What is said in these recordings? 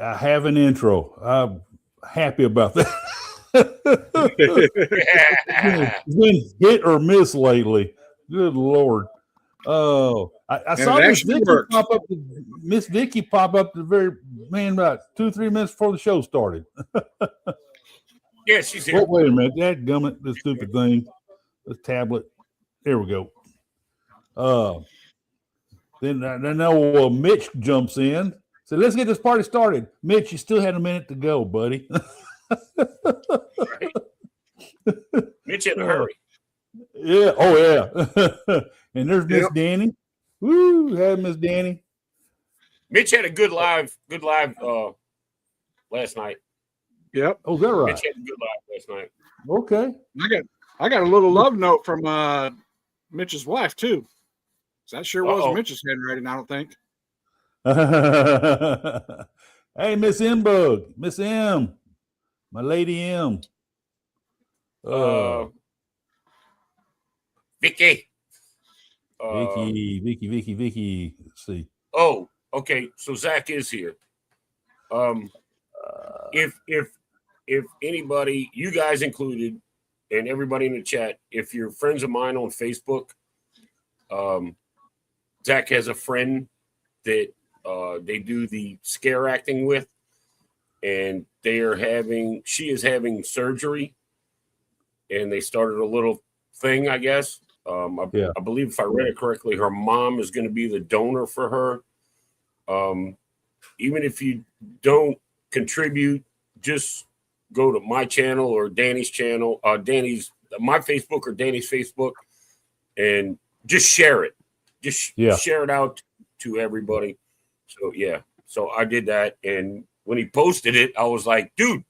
I have an intro. I'm happy about that. It's been hit or miss lately. Good Lord. Oh, I saw Miss Vicky pop up the very about 2-3 minutes before the show started. Yeah, she's here. Oh, wait a minute. That gummit, this stupid thing. This tablet. There we go. Then Mitch jumps in. So let's get this party started. Mitch, you still had a minute to go, buddy. Right. Mitch in a hurry. Yeah. Oh, yeah. And there's Miss Danny. Woo, had Miss Danny. Mitch had a good live last night. Yep. Oh, is that right? Mitch had a good live last night. Okay. I got a little love note from Mitch's wife too. So that sure was Mitch's handwriting, I don't think. Hey, Miss M Bug, Miss M, my lady M. Vicky. Vicky. Let's see. Oh, okay. So Zach is here. If anybody, you guys included, and everybody in the chat, if you're friends of mine on Facebook, Zach has a friend that they do the scare acting with, and she is having surgery, and they started a little thing, I guess. I believe if I read it correctly, her mom is going to be the donor for her. Even if you don't contribute, just go to my channel or Danny's channel, my Facebook or Danny's Facebook, and just share it. Just share it out to everybody. So I did that, and when he posted it, I was like, dude,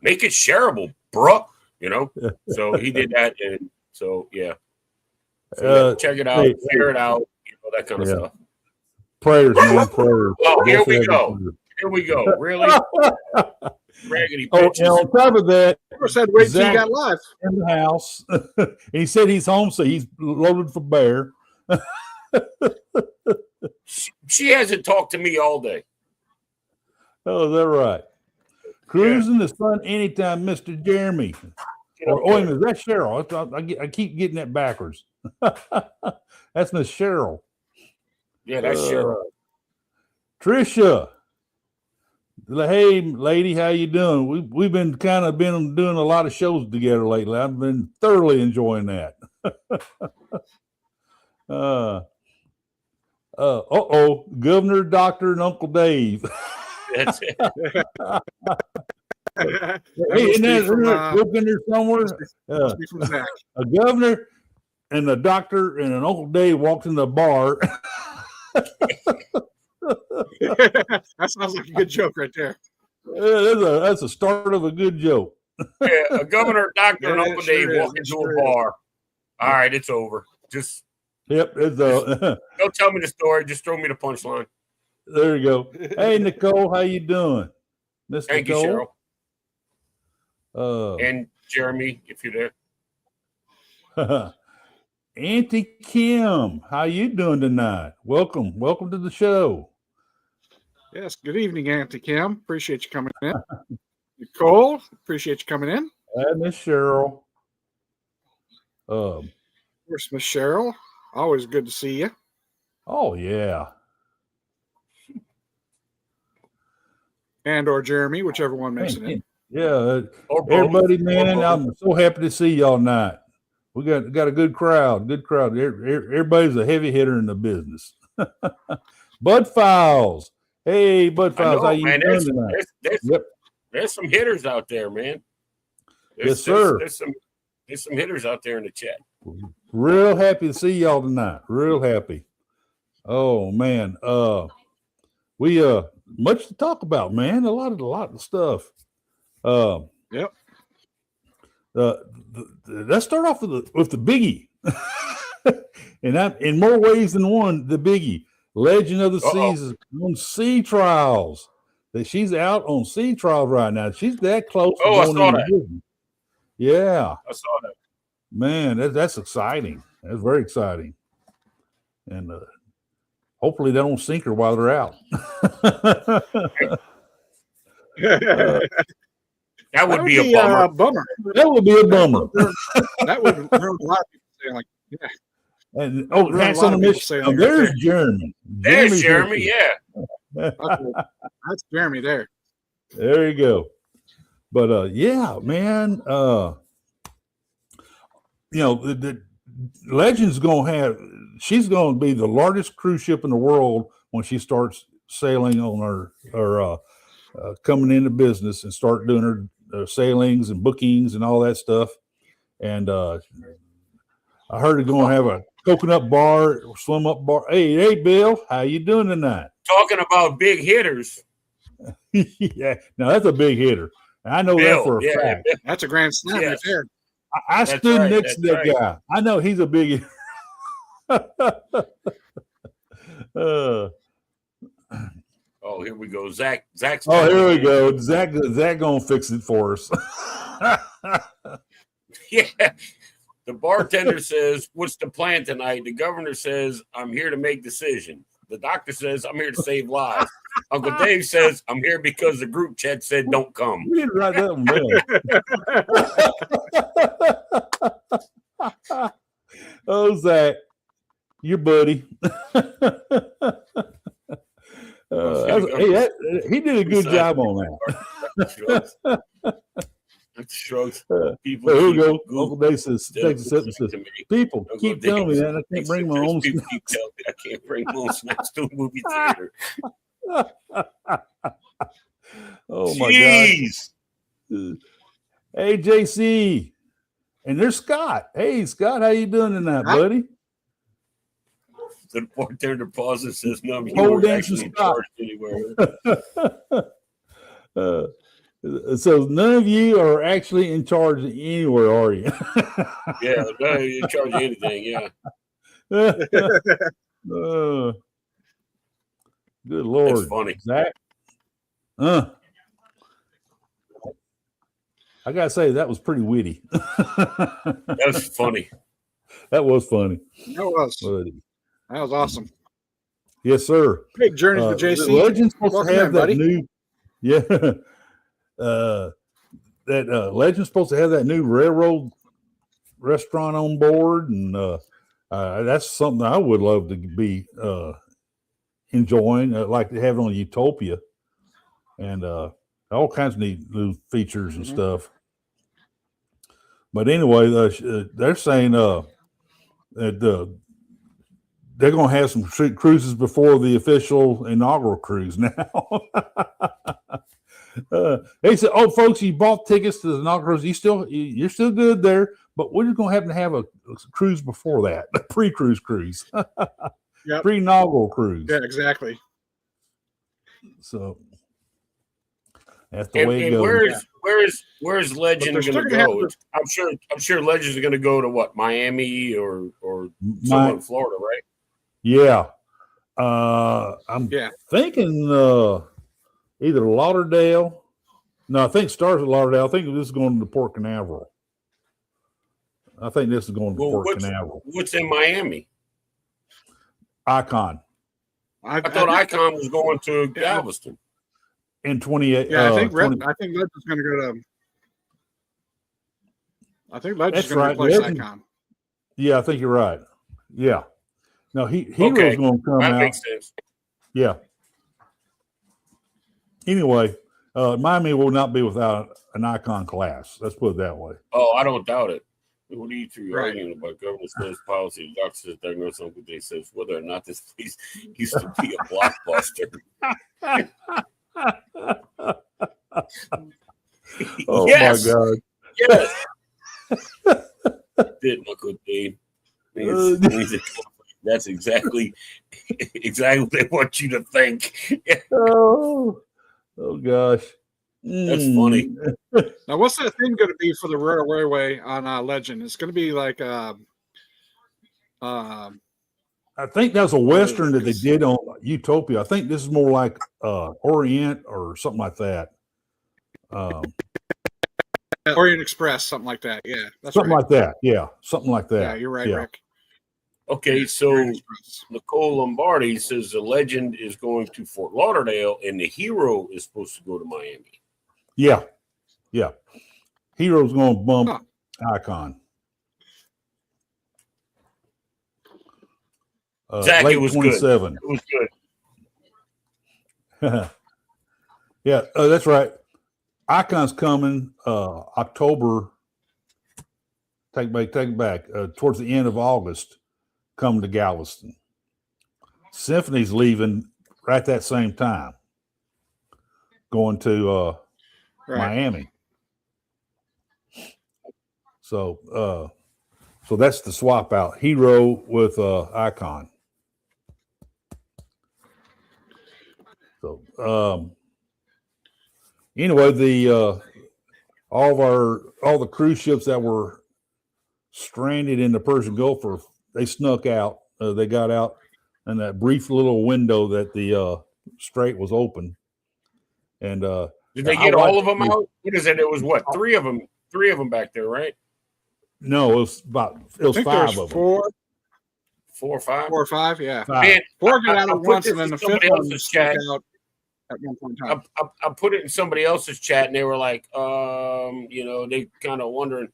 make it shareable, bruh. So he did that, and so check it out, share it out, that kind of stuff. Prayers, man, prayers. Oh, here we go. Really? Raggedy bitches. And on top of that, wait till you got live in the house. He said he's home, so he's loaded for bear. She hasn't talked to me all day. Oh, is that right? Cruising the sun anytime, Mr. Jeremy. Is that Cheryl? I keep getting that backwards. That's Miss Cheryl. Yeah, that's Cheryl. Trisha. Hey, lady, how you doing? We've been doing a lot of shows together lately. I've been thoroughly enjoying that. Governor, Doctor, and Uncle Dave. That's it. Hey, isn't that looking there somewhere? A governor and a doctor and an Uncle Dave walked in the bar. That sounds like a good joke right there. That's a start of a good joke. A governor, doctor, and Uncle Dave walk into a bar. All right, it's over. Just don't tell me the story. Just throw me the punchline. There you go. Hey, Nicole, how you doing, Miss Thank Nicole? You, Cheryl. And Jeremy, if you're there. Auntie Kim, how you doing tonight? Welcome to the show. Yes, good evening, Auntie Kim. Appreciate you coming in. Nicole, appreciate you coming in. Miss Cheryl. Of course, Miss Cheryl. Always good to see you. Oh, yeah. And or Jeremy, whichever one makes it in. Yeah. Everybody, man, I'm so happy to see y'all tonight. We got a good crowd. Everybody's a heavy hitter in the business. Bud Files. Hey, Bud Files, how you doing tonight? There's some hitters out there, man. Yes, sir. There's some hitters out there in the chat. Real happy to see y'all tonight. Real happy. Oh man. We much to talk about, man. A lot of stuff. Yep. Let's start off with the biggie. And in more ways than one, the biggie. Legend of the Seas on sea trials. That she's out on sea trials right now. She's that close. I saw that. Yeah. I saw that. Man, that's exciting. That's very exciting. And hopefully they don't sink her while they're out. That would be a bummer. That would be a bummer. That would ruin a lot of people saying, like, yeah. And hats on the mission. Oh, there's Jeremy. There's Jeremy. Yeah. That's Jeremy there. There you go. But yeah, man. You know, the Legend's she's gonna be the largest cruise ship in the world when she starts sailing on her coming into business and start doing her sailings and bookings and all that stuff. And I heard they're going to have a coconut bar, swim up bar. Hey, Bill, how you doing tonight? Talking about big hitters. Yeah, now that's a big hitter. I know Bill, that for a fact. That's a grand slam right there. I stood next to that guy. I know he's a big hitter. Oh, here we go. Zach's here we go. Zach gonna fix it for us. Yeah. The bartender says, "What's the plan tonight?" The governor says, "I'm here to make decisions." The doctor says, "I'm here to save lives." Uncle Dave says, "I'm here because the group chat said don't come." We didn't write that one down. Oh, Zach, your buddy. He did a good job on that. That's strokes. People. Here we go. Uncle Dave says, "People keep telling me that I can't bring my own." People keep telling me I can't bring my own snacks to a movie theater. Oh my God! Hey, JC, and there's Scott. Hey, Scott, how you doing tonight, buddy? The bartender pauses and says, "No, you weren't actually in charge anywhere." So none of you are actually in charge anywhere, are you? Yeah, no, you're in charge of anything. Yeah. Good Lord. That's funny. Zach. I gotta say that was pretty witty. That was funny. That was funny. That was awesome. Yes, sir. Big journey for JC. Legend's supposed to have that new. Yeah. That Legend's supposed to have that new railroad restaurant on board, and that's something I would love to be enjoying. I'd like to have it on Utopia, and all kinds of neat new features and stuff. But anyway, they're saying that they're going to have some cruises before the official inaugural cruise now. They said, "Oh, folks, you bought tickets to the inaugural cruise. You're still good there, but we're just going to have a cruise before that, a pre-cruise cruise, yep. Pre-inaugural cruise." Yeah, exactly. So that's the way it goes. Where's Legend going to go? I'm sure Legends are going to go to what, Miami or somewhere in Florida, right? Yeah, I'm thinking. Either Lauderdale. No, I think it starts at Lauderdale. I think this is going to Port Canaveral. I think this is going to Port Canaveral. What's in Miami? Icon. I thought Icon was going to Galveston. In 28. Yeah, I think Legend's going to go to. I think Legend's going to replace Icon. Yeah, I think you're right. Yeah. No, Hero's going to come out. That makes sense. Yeah. Anyway, Miami will not be without an Icon class. Let's put it that way. Oh, I don't doubt it. What are you two arguing about? Government says policy. The doctor says diagnosis. Uncle Dave says whether or not this place used to be a blockbuster. Oh my God! Yes. Did Uncle Dave? That's exactly what they want you to think. Oh gosh, that's funny. Now, what's that thing going to be for the railway on Legend? It's going to be like I think that's a Western that they did on Utopia. I think this is more like Orient or something like that. Orient Express, something like that. Yeah, that's something like that. Yeah, something like that. Yeah, you're right, Rick. Okay, so Nicole Lombardi says the Legend is going to Fort Lauderdale and the Hero is supposed to go to Miami. Yeah. Hero's going to bump Icon. Zach, late it was 27. good. It was good. Yeah, that's right. Icon's coming October. Take it back. Towards the end of August, coming to Galveston. Symphony's leaving right that same time, going to Miami. So that's the swap out. Hero with Icon. So anyway, all the cruise ships that were stranded in the Persian Gulf they snuck out. They got out in that brief little window that the strait was open. And did they get all of them out? What is it? It was what? Three of them back there, right? No, it was 5 of them. 4 or 5. 4 or 5, yeah. 5. Man, 4 got out at once, and then the 5th one chat out at one point in time. I put it in somebody else's chat, and they were like, they kind of wondering,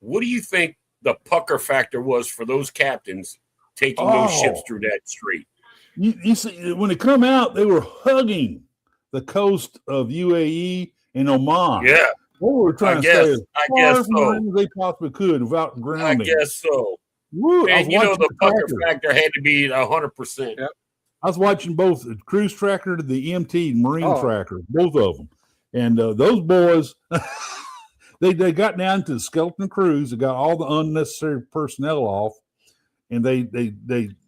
what do you think the pucker factor was for those captains taking those ships through that strait? You see, when they come out, they were hugging the coast of UAE and Oman. Yeah. What we were trying to stay as far as they possibly could without grounding. I guess so. Woo, man, the pucker factor had to be 100%. Yep. I was watching both the cruise tracker, the MT Marine tracker, both of them. And those boys, they got down to the skeleton cruise. They got all the unnecessary personnel off, and they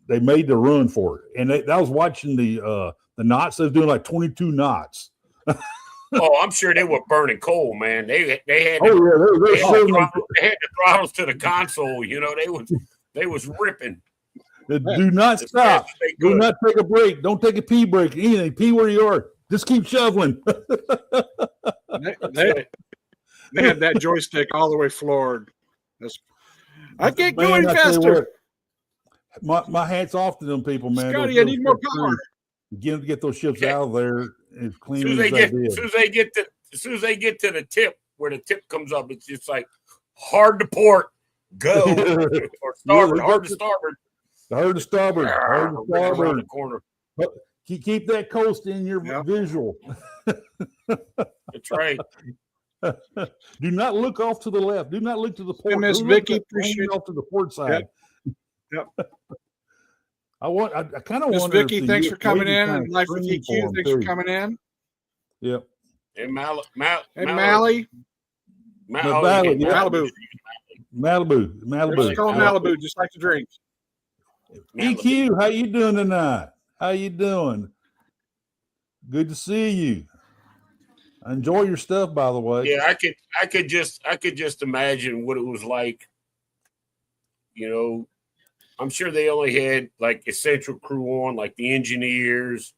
made the run for it. And I was watching the knots. They was doing like 22 knots. I'm sure they were burning coal, man. They had they had the throttles to the console. They was ripping. Do not stop. Do not take a break. Don't take a pee break. Anything. Pee where you are. Just keep shoveling. they had that joystick all the way floored. I can't go any faster. My hat's off to them people, man. Scotty, I need more power. Get those ships out of there as clean as they did. As soon as they get to the tip, where the tip comes up, it's just like hard to port, go or starboard, hard to starboard. Hard to starboard. Hard to starboard. Around the corner. Keep that coast in your visual. That's right. Do not look off to the left. Do not look to the port. Miss Vicky, appreciate off to the port side. Yep. I kind of Miss wonder. Vicky, thanks for coming in, and IFYKYK, thanks for coming in. Yep. And Mally. Malibu. Just call Malibu, just like to drink. EQ, how you doing tonight? How you doing? Good to see you. Enjoy your stuff, by the way. Yeah, I could just imagine what it was like. I'm sure they only had like essential crew on, like the engineers,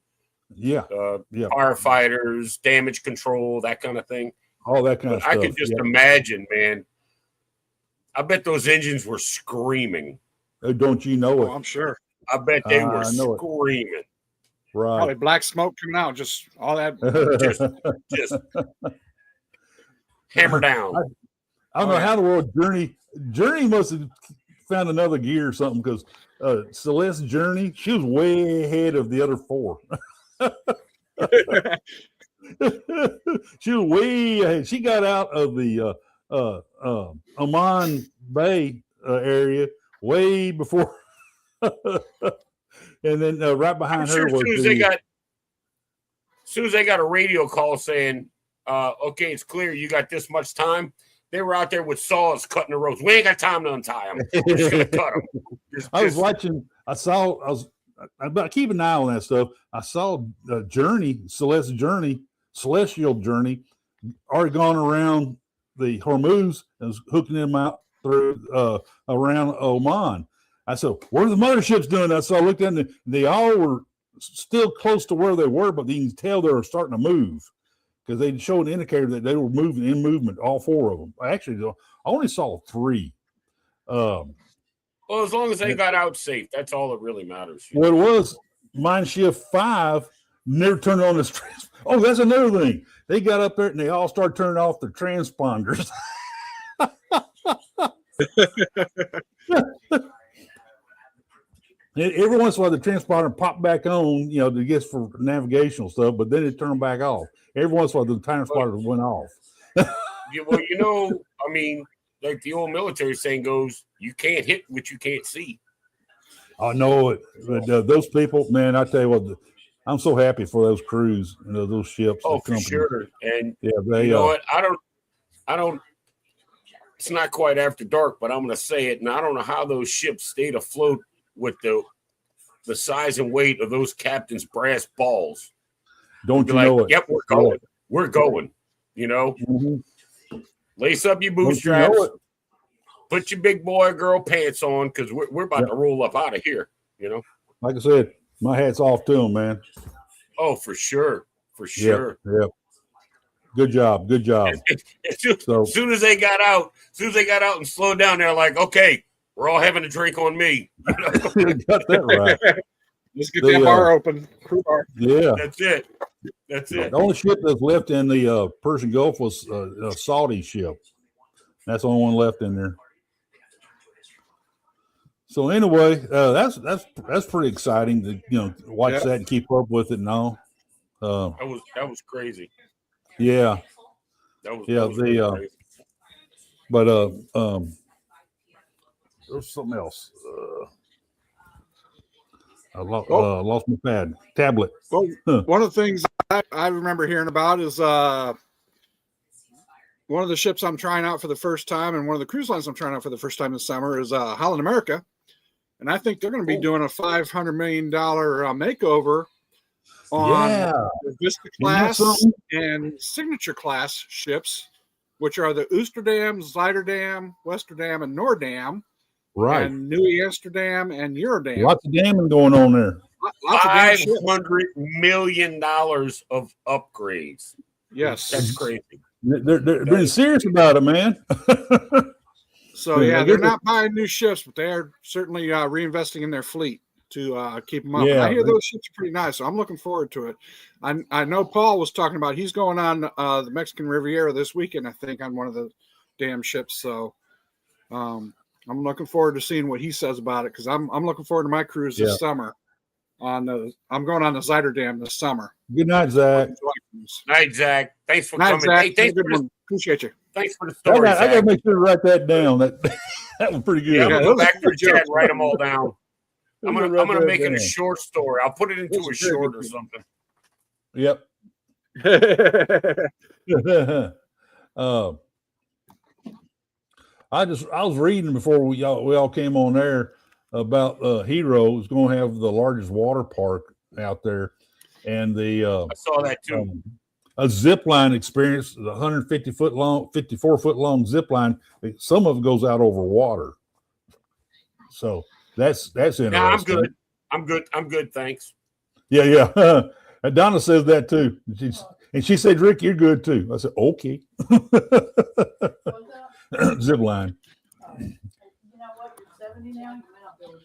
firefighters, damage control, that kind of thing. All that kind of stuff. I could just imagine, man. I bet those engines were screaming. Don't you know it? I'm sure. I bet they were screaming. Right. Probably black smoke coming out, just all that. just hammer down. I don't know how the world Journey must have found another gear or something, because Celeste Journey, she was way ahead of the other 4. She was way ahead. She got out of the Oman Bay area way before. And then right behind her was as soon as they got a radio call saying, okay, it's clear, you got this much time, they were out there with saws cutting the ropes. We ain't got time to untie them. We're just gonna cut them. I was watching. I keep an eye on that stuff. I saw Celestial Journey, already gone around the Hormuz and was hooking them out through around Oman. I said, "What are the motherships doing?" I looked at them. They all were still close to where they were, but you can tell they were starting to move, because they showed an indicator that they were moving in movement, all 4 of them. Actually, I only saw 3. Well, as long as they got out safe, that's all that really matters. Well, it was Mine Shift 5 Never turned on this. Oh, that's another thing. They got up there and they all started turning off their transponders. Every once in a while, the transponder popped back on, to get for navigational stuff, but then it turned back off. Every once in a while, the transponder went off. Well, I mean, like the old military saying goes, you can't hit what you can't see. I know it. But, those people, man, I tell you what, I'm so happy for those crews and those ships. Oh, for sure. And yeah, you know what? I don't. It's not quite after dark, but I'm going to say it. And I don't know how those ships stayed afloat with the size and weight of those captains' brass balls. Don't you know it? Yep, we're going. Yeah. We're going. Mm-hmm. Lace up your bootstraps. Put your big boy or girl pants on because we're about to roll up out of here. Like I said, my hat's off to them, man. Oh, for sure. For sure. Yeah. Good job. As soon as they got out and slowed down, they're like, okay, we're all having a drink on me. You got that right. Let's get that bar open. Crew bar. Yeah. That's it. The only ship that's left in the Persian Gulf was a Saudi ship. That's the only one left in there. So anyway, that's pretty exciting to watch that and keep up with it and all. That was crazy. Yeah. That was really crazy. But there's something else. I lost my tablet. Well, one of the things I remember hearing about is one of the ships I'm trying out for the first time, and one of the cruise lines I'm trying out for the first time this summer is Holland America. And I think they're going to be doing a $500 million makeover on the Vista class and Signature class ships, which are the Oosterdam, Zuiderdam, Westerdam, and Noordam. Right. And New Amsterdam and Eurodam. Lots of damming going on there. $500 million of upgrades. Yes. That's crazy. They're being serious about it, man. So, they're not buying new ships, but they're certainly reinvesting in their fleet to keep them up. Yeah, I hear those ships are pretty nice, so I'm looking forward to it. I know Paul was talking about he's going on the Mexican Riviera this weekend, I think, on one of the damn ships. So I'm looking forward to seeing what he says about it because I'm looking forward to my cruise this summer. I'm going on the Zuiderdam this summer. Good night, Zach. Night, Zach. Thanks for coming. Zach. Hey, thanks Appreciate you. Thanks for the story. I got to make sure to write that down. That was pretty good. Yeah, I'm gonna go back to the chat and write them all down. I'm gonna make it a short story. I'll put it into a short or something. Yep. I was reading before we all came on there about Hero is going to have the largest water park out there, and I saw that too. A zip line experience, 150-foot long, 54-foot long zip line. Some of it goes out over water, so that's interesting. Yeah, I'm good. Thanks. Yeah. Donna says that too. She said, "Rick, you're good too." I said, "Okay." Zip line. You know what? You're 70 now. You may not be able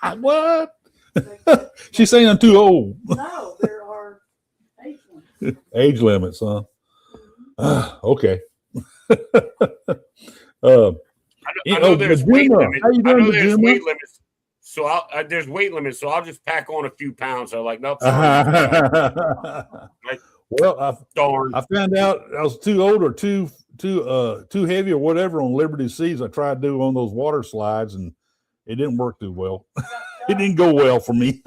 to. What? She's saying I'm too old. No, there are age limits. Age limits, huh? Okay. I know there's weight limits. How you doing, I know there's weight limits. So there's weight limits. So I'll just pack on a few pounds. I'm like, nope. Well, I found out I was too old or too heavy or whatever on Liberty Seas. I tried to do on those water slides and it didn't work too well. It didn't go well for me.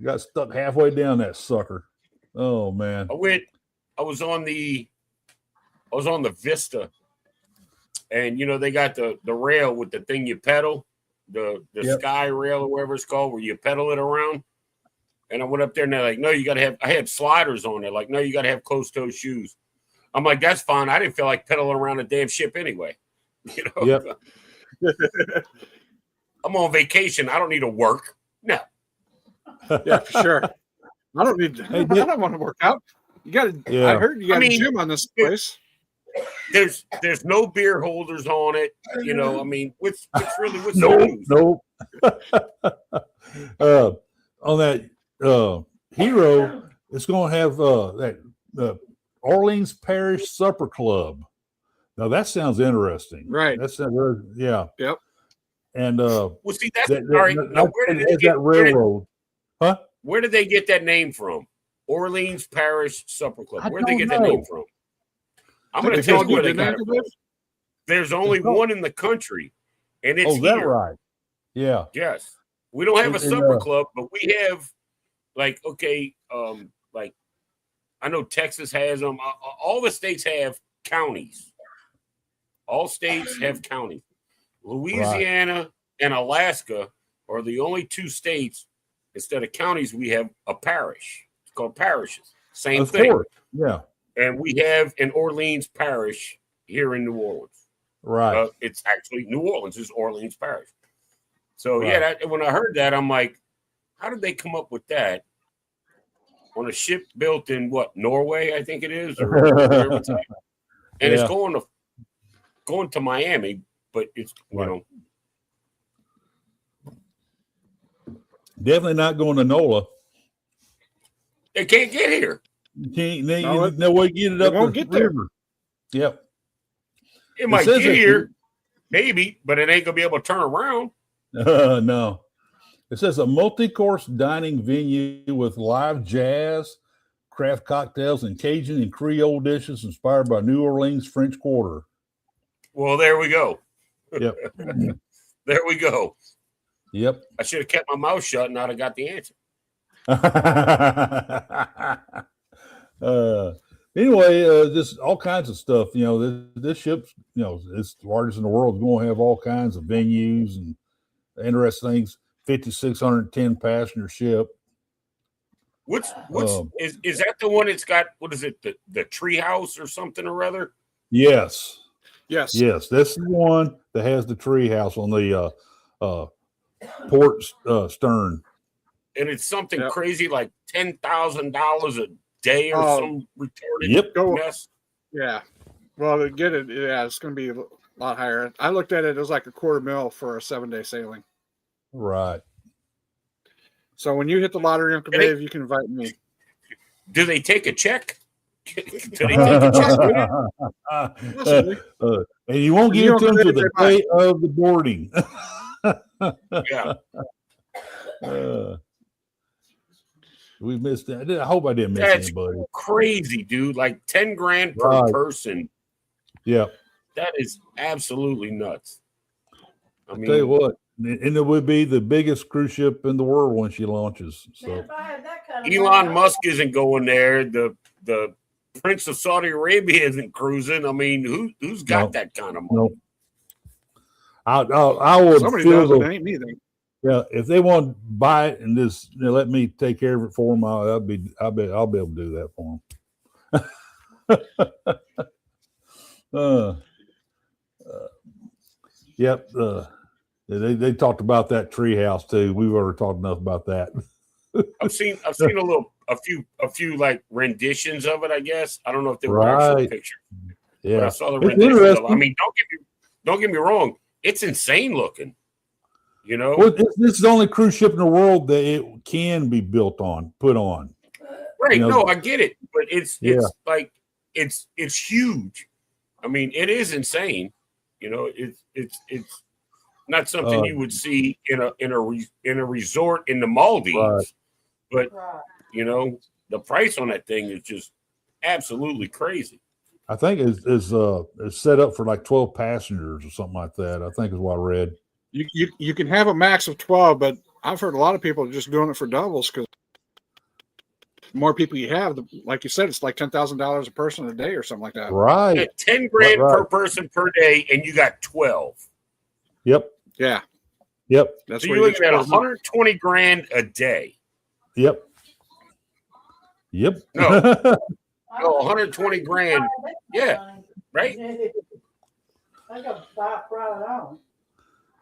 Got stuck halfway down that sucker. Oh man. I was on the Vista, and they got the rail with the thing you pedal, the sky rail or whatever it's called, where you pedal it around. And I went up there and they're like, no, you got to have, I had sliders on there. Like, no, you got to have closed toe shoes. I'm like, that's fine. I didn't feel like pedaling around a damn ship anyway. Yep. I'm on vacation. I don't need to work. No. Yeah, for sure. I don't need to, I don't want to work out. You got to, I heard you got a gym on this place. There's no beer holders on it. What's really, what's no. on that Hero, it's going to have that Orleans Parish Supper Club. Now that sounds interesting. Right. That's yeah. Yep. And well, see, that's all right. Now, Now, where did they get that name from? Orleans Parish Supper Club. Where did they get that name from? I'm going to tell you where they got it from. There's only one in the country, and it's here. That right? Yeah. Yes. We don't have a supper club, but we have, like, okay, like, I know Texas has them. All the states have counties. All states have counties. Louisiana and Alaska are the only two states, instead of counties, we have a parish. It's called parishes. Same thing. Course. Yeah. And we have an Orleans Parish here in New Orleans. Right. It's actually New Orleans is Orleans Parish. So, yeah, when I heard that, I'm like, how did they come up with that on a ship built in, Norway, I think it is? Or whatever it's like. And it's going to Miami, but it's, you know. Definitely not going to NOLA. They can't get here. You can't, no way to get it up the river. Yep. It might get here, maybe, but it ain't going to be able to turn around. No. It says a multi-course dining venue with live jazz, craft cocktails, and Cajun and Creole dishes inspired by New Orleans French Quarter. Well, there we go. Yep. There we go. Yep. I should have kept my mouth shut and I'd have got the answer. Anyway, just all kinds of stuff. You know, this ship's, you know, it's the largest in the world. It's going to have all kinds of venues and interesting things. 5,610 passenger ship. Which is that the one? It's got, what is it? The tree house or something or other? Yes. Yes. Yes. That's the one that has the tree house on the port stern. And it's something crazy like $10,000 a day or some retarded mess. Yeah. Well, to get it, it's going to be a lot higher. I looked at it, it was like $250,000 for a 7-day sailing. Right. So when you hit the lottery, Uncle Dave, you can invite me. Do they take a check? Do they take a check? And you won't get to them to the day of the boarding. Yeah. We missed that. I hope I didn't miss anybody. Crazy, dude. Like $10,000 per person. Yeah. That is absolutely nuts. I mean, tell you what, and it would be the biggest cruise ship in the world when she launches. So Elon Musk isn't going there. The Prince of Saudi Arabia isn't cruising. I mean, who's got that kind of money? No. I would. Somebody does. It ain't me then. Yeah, if they want to buy it and just let me take care of it for them, I'll be able to do that for them. Yep. They talked about that tree house too. We've already talked enough about that. I've seen a few like renditions of it. I guess I don't know if they were actual pictures. Yeah, but I saw the renditions of it. I mean, don't get me wrong. It's insane looking. You know, well, this is the only cruise ship in the world that it can be put on. Right? You know, no, I get it, but it's like it's huge. I mean, it is insane. You know, it's not something you would see in a resort in the Maldives, but you know, the price on that thing is just absolutely crazy. I think it's set up for like 12 passengers or something like that. I think is what I read. You can have a max of 12, but I've heard a lot of people are just doing it for doubles because the more people you have, like you said, it's like $10,000 a person a day or something like that. Right. $10,000 per person per day, and you got 12. Yep. Yeah. Yep. That's so you're looking at $120,000 a day. Yep. Yep. No, $120,000. Yeah. Right. I got stop right on.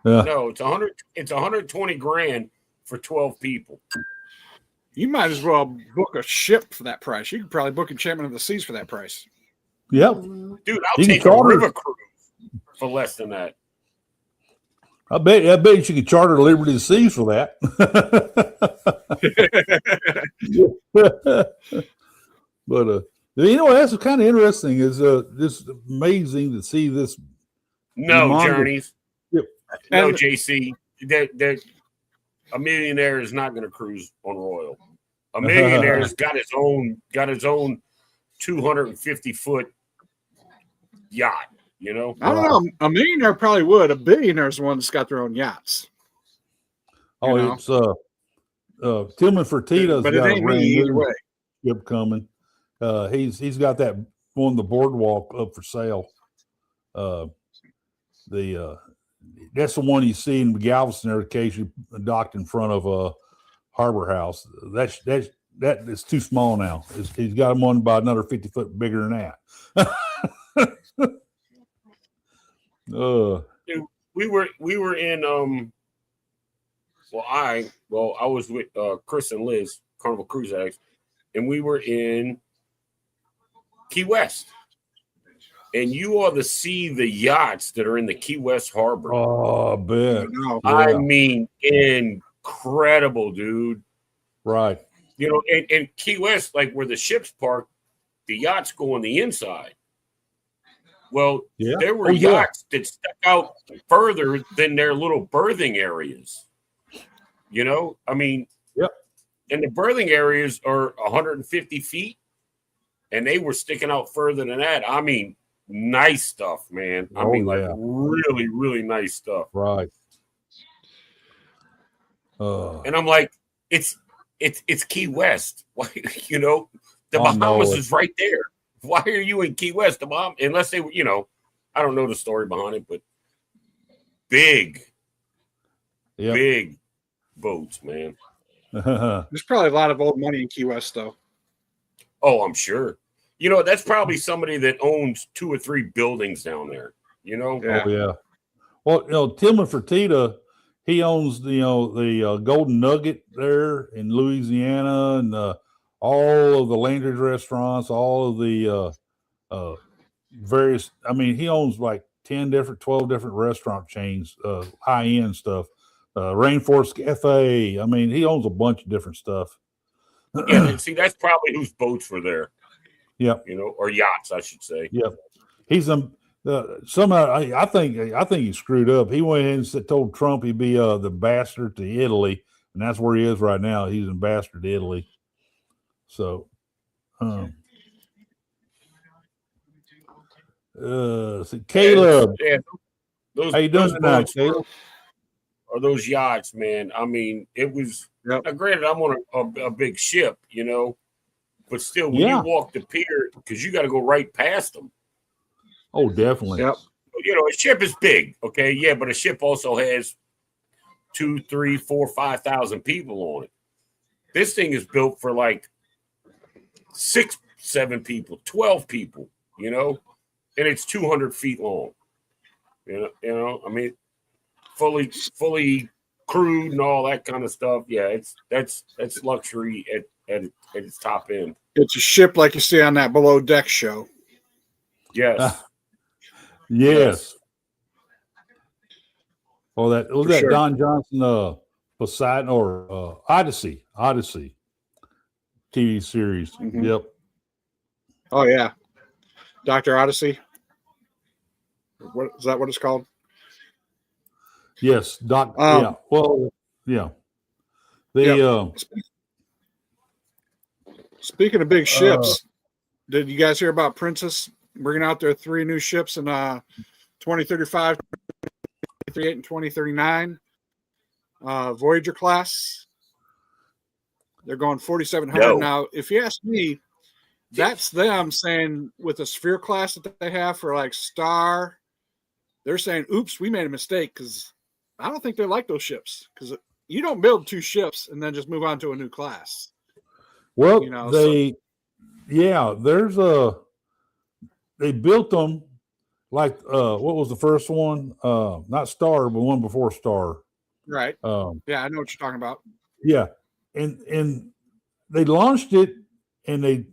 No, it's $120,000 for 12 people. You might as well book a ship for that price. You could probably book Enchantment of the Seas for that price. Yep. Dude, I'll take a river cruise for less than that. I bet you could charter Liberty of the Seas for that. But that's kind of interesting. Is just amazing to see this. No, humongous- Journeys. Yep. No, JC. That a millionaire is not going to cruise on Royal. A millionaire's got his own 250-foot yacht. You know, I don't know. A millionaire probably would. A billionaire's the one that's got their own yachts. Oh, You know? it's Tillman Fertitta's But it got a ain't me brand either new way. ship coming. He's got that on the boardwalk up for sale. That's the one you see in Galveston there, occasionally docked in front of Harbor House. That is too small now. He's got him on about another 50 foot bigger than that. Dude, we were in I was with Chris and Liz, Carnival Cruise Addicts, and we were in Key West. And you ought to see the yachts that are in the Key West Harbor. Oh, I bet. I mean, incredible, dude. Right. You know, and Key West, like where the ships park, the yachts go on the inside. Well, there were yachts that stuck out further than their little berthing areas. You know, I mean, and the berthing areas are 150 feet, and they were sticking out further than that. I mean, nice stuff, man. I mean, like really, really nice stuff. Right. And I'm like, it's Key West. Why, you know, the Bahamas is right there. Why are you in Key West? The Bahamas, unless they were, you know, I don't know the story behind it, but big boats, man. There's probably a lot of old money in Key West, though. Oh, I'm sure. You know, that's probably somebody that owns 2 or 3 buildings down there. You know? Yeah. Oh, yeah. Well, you know, Tillman Fertitta, he owns the Golden Nugget there in Louisiana, and all of the Landry's restaurants, all of the various. I mean, he owns like 12 different restaurant chains, high end stuff. Rainforest Cafe. I mean, he owns a bunch of different stuff. Yeah, and see, that's probably whose boats were there. Yep. You know, or yachts, I should say. Yep. He's somehow I think he screwed up. He went in and told Trump he'd be the ambassador to Italy, and that's where he is right now. He's an ambassador to Italy. So, Caleb, those, how you doing tonight, Caleb? Or those yachts, man. I mean, it was. Now, granted, I'm on a big ship, you know, but still, when you walk the pier, because you got to go right past them. Oh, definitely. Yep. You know, a ship is big, okay, yeah, but a ship also has 2, 3, 4, 5,000 people on it. This thing is built for like 6, 7 people, 12 people, you know, and it's 200 feet long. You know, I mean, fully crewed and all that kind of stuff. Yeah, that's luxury at its top end. It's a ship like you see on that Below Deck show. Yes. Yes. Oh, that was that sure. Don Johnson Poseidon or Odyssey TV series. Mm-hmm. Yep. Oh yeah. Dr. Odyssey. What is that what it's called? Yes, Doc. Yeah. Well, yeah. Speaking of big ships, did you guys hear about Princess bringing out their 3 new ships in 2035, 2038, and 2039? Voyager class. They're going 4,700 now. If you ask me, that's them saying with the Sphere class that they have for like Star, they're saying, "Oops, we made a mistake," because I don't think they like those ships, because you don't build 2 ships and then just move on to a new class. Well, you know, they built them like what was the first one? Not Star, but one before Star. Right. Yeah, I know what you're talking about. Yeah, and they launched it, and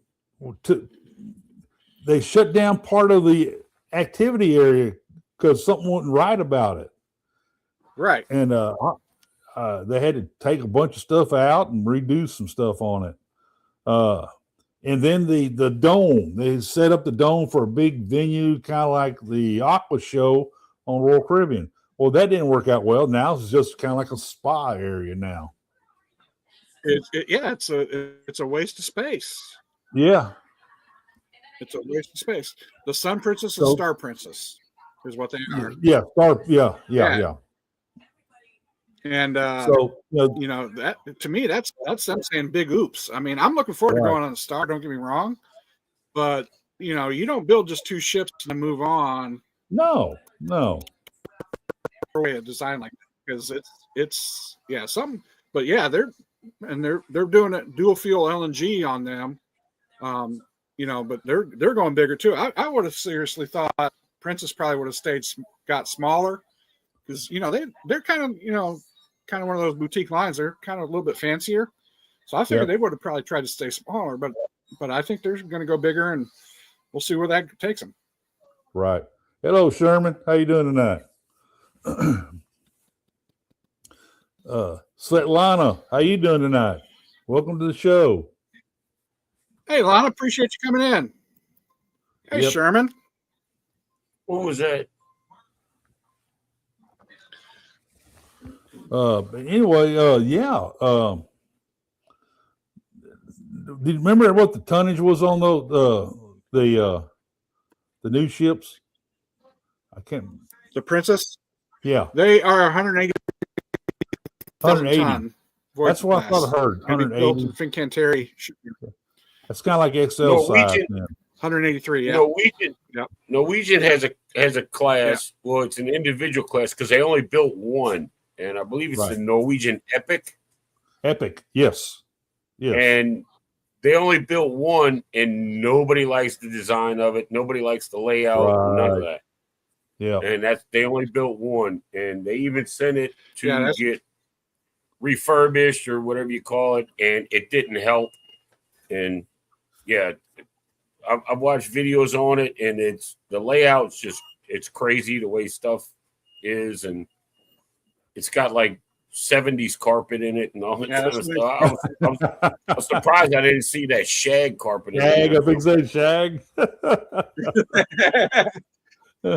they shut down part of the activity area because something wasn't right about it. Right. And they had to take a bunch of stuff out and redo some stuff on it. And then the dome, they set up the dome for a big venue, kind of like the Aqua Show on Royal Caribbean. Well, that didn't work out well. Now it's just kind of like a spa area now. It's a waste of space. Yeah. It's a waste of space. The Sun Princess and Star Princess is what they are. Yeah. Yeah. And so that to me, that's them saying big oops. I mean, I'm looking forward to going on the Star. Don't get me wrong, but you don't build just 2 ships and move on. No. Way of design like that, because it's some. But yeah, they're doing it dual fuel LNG on them. But they're going bigger too. I would have seriously thought Princess probably would have got smaller, because they're kind of one of those boutique lines. They're kind of a little bit fancier, so I figured they would have probably tried to stay smaller. But I think they're going to go bigger, and we'll see where that takes them. Right. Hello, Sherman. How you doing tonight? Svetlana, how you doing tonight? Welcome to the show. Hey, Lana, appreciate you coming in. Hey, Yep. Sherman. What was that? But anyway, do you remember what the tonnage was on the new ships? I can't. The Princess? Yeah. They are 180. 180. That's what I thought I heard. 180. Fincantieri. That's kind of like XL size. 183. Yeah. Norwegian has a class. Yeah. Well, it's an individual class because they only built one, and I believe it's the Norwegian Epic. Epic, yes. And they only built one, and nobody likes the design of it. Nobody likes the layout. None of that. Yeah. And they only built one, and they even sent it to get refurbished or whatever you call it, and it didn't help. And I've watched videos on it, and the layout's it's crazy the way stuff is, and it's got like 70s carpet in it and all that kind of stuff. I was surprised I didn't see that shag carpet in it. I think so, shag.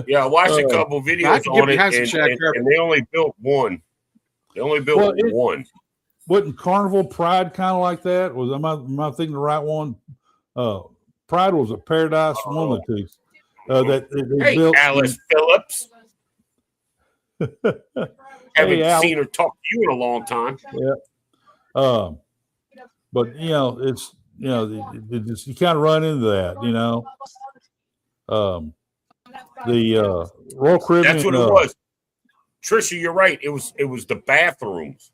Yeah, I watched a couple videos on it, and they only built one. They only built one. Wasn't Carnival Pride kind of like that? Am I thinking the right one? Pride was a Paradise one of the two. That they built. Alice Phillips. Haven't seen her talk to you in a long time. Yeah. But it's you kind of run into that, the Royal Caribbean. That's what it was. Trisha, you're right. It was the bathrooms.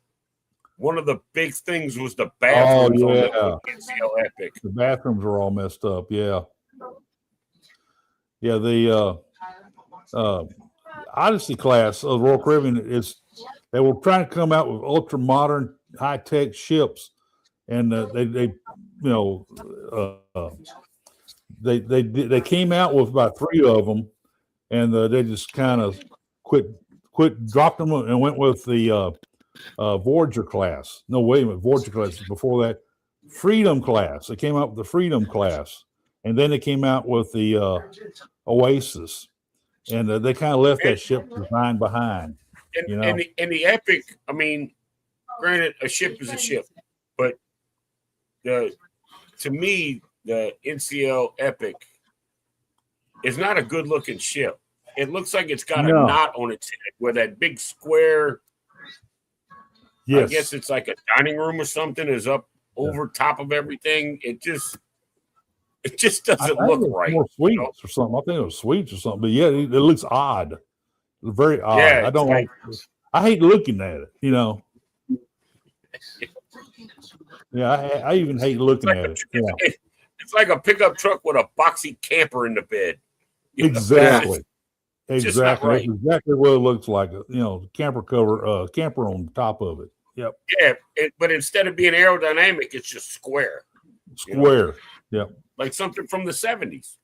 One of the big things was the bathrooms on the NCL Epic. The bathrooms were all messed up. Yeah. Yeah. The Odyssey class of Royal Caribbean they were trying to come out with ultra modern, high tech ships, and they came out with about 3 of them, and they just kind of dropped them and went with the Voyager class. No, wait a minute, Voyager class before that. Freedom class. They came out with the Freedom class, and then they came out with the Oasis, and they kind of left that ship design behind. And the Epic, I mean, granted, a ship is a ship, but to me, the NCL Epic is not a good looking ship. It looks like it's got a knot on its head where that big square. Yes. I guess it's like a dining room or something is up over top of everything. It just doesn't look right. More suites or something. I think it was suites or something. But yeah, it looks odd. Very odd. Yeah, I don't like. I hate looking at it. Yeah, I even hate looking at it. Yeah. It's like a pickup truck with a boxy camper in the bed. Exactly. Exactly. Right. That's exactly what it looks like. Camper cover, camper on top of it. Yep. Yeah, but instead of being aerodynamic, it's just square. Square. Yep. Like something from the 70s.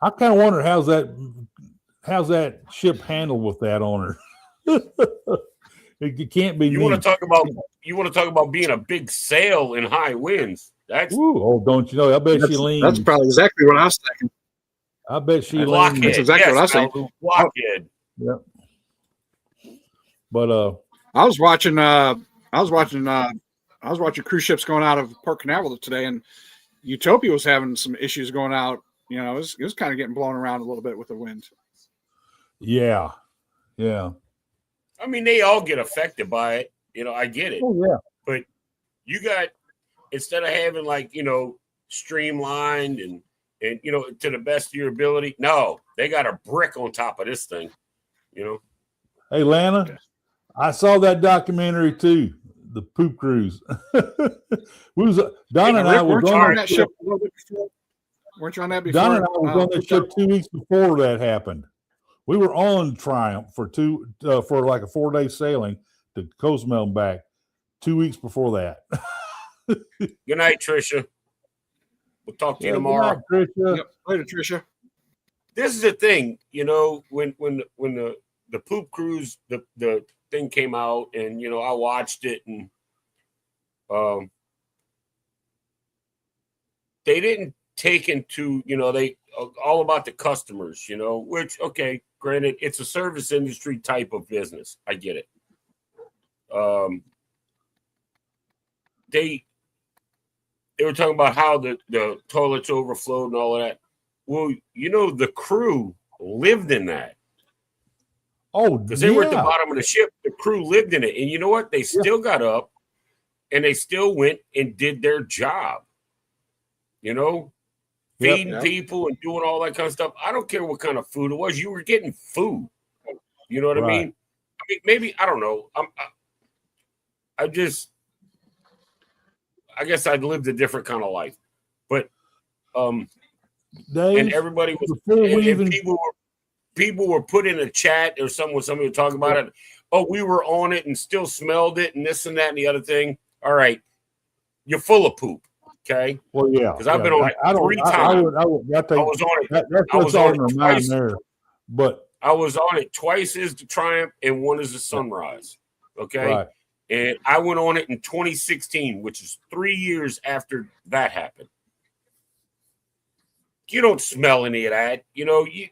I kind of wonder how's that ship handled with that on her. It can't be. You want to talk about being a big sail in high winds? That's don't you know? I bet she leans. That's probably exactly what I was thinking. I bet she leans. Blockhead. That's exactly what I was thinking. Blockhead. Yep. But I was watching cruise ships going out of Port Canaveral today, and Utopia was having some issues going out. You know, it was kind of getting blown around a little bit with the wind. Yeah. I mean, they all get affected by it. You know, I get it. Oh yeah. But you got, instead of having streamlined and to the best of your ability, no, they got a brick on top of this thing. You know. Hey, Lana, I saw that documentary too, the poop cruise. Don and I was on that ship. Weren't you on that before? Don and I was on that ship 2 weeks before that happened. We were on Triumph for like a 4-day sailing to Cozumel and back 2 weeks before that. Good night, Tricia. We'll talk to you tomorrow. Good night, Tricia. Yep. Later, Tricia. This is the thing, when the poop cruise, the thing came out, and I watched it, and they didn't take into they all about the customers, which, okay, granted, it's a service industry type of business. I get it. They were talking about how the toilets overflowed and all of that. Well, the crew lived in that. Oh, because they were at the bottom of the ship. The crew lived in it. And you know what? They still got up and they still went and did their job. Feeding people and doing all that kind of stuff. I don't care what kind of food it was. You were getting food. You know what I mean? Maybe, I don't know. I guess I'd lived a different kind of life. But and everybody was, and people were put in a chat or somebody would talk about it. Oh, we were on it and still smelled it and this and that and the other thing. All right. You're full of poop. Okay. Well, yeah. Because I've been on it 3 times. I was on it. I was on it twice. But I was on it twice as the Triumph and one as the Sunrise. Okay. Right. And I went on it in 2016, which is 3 years after that happened. You don't smell any of that.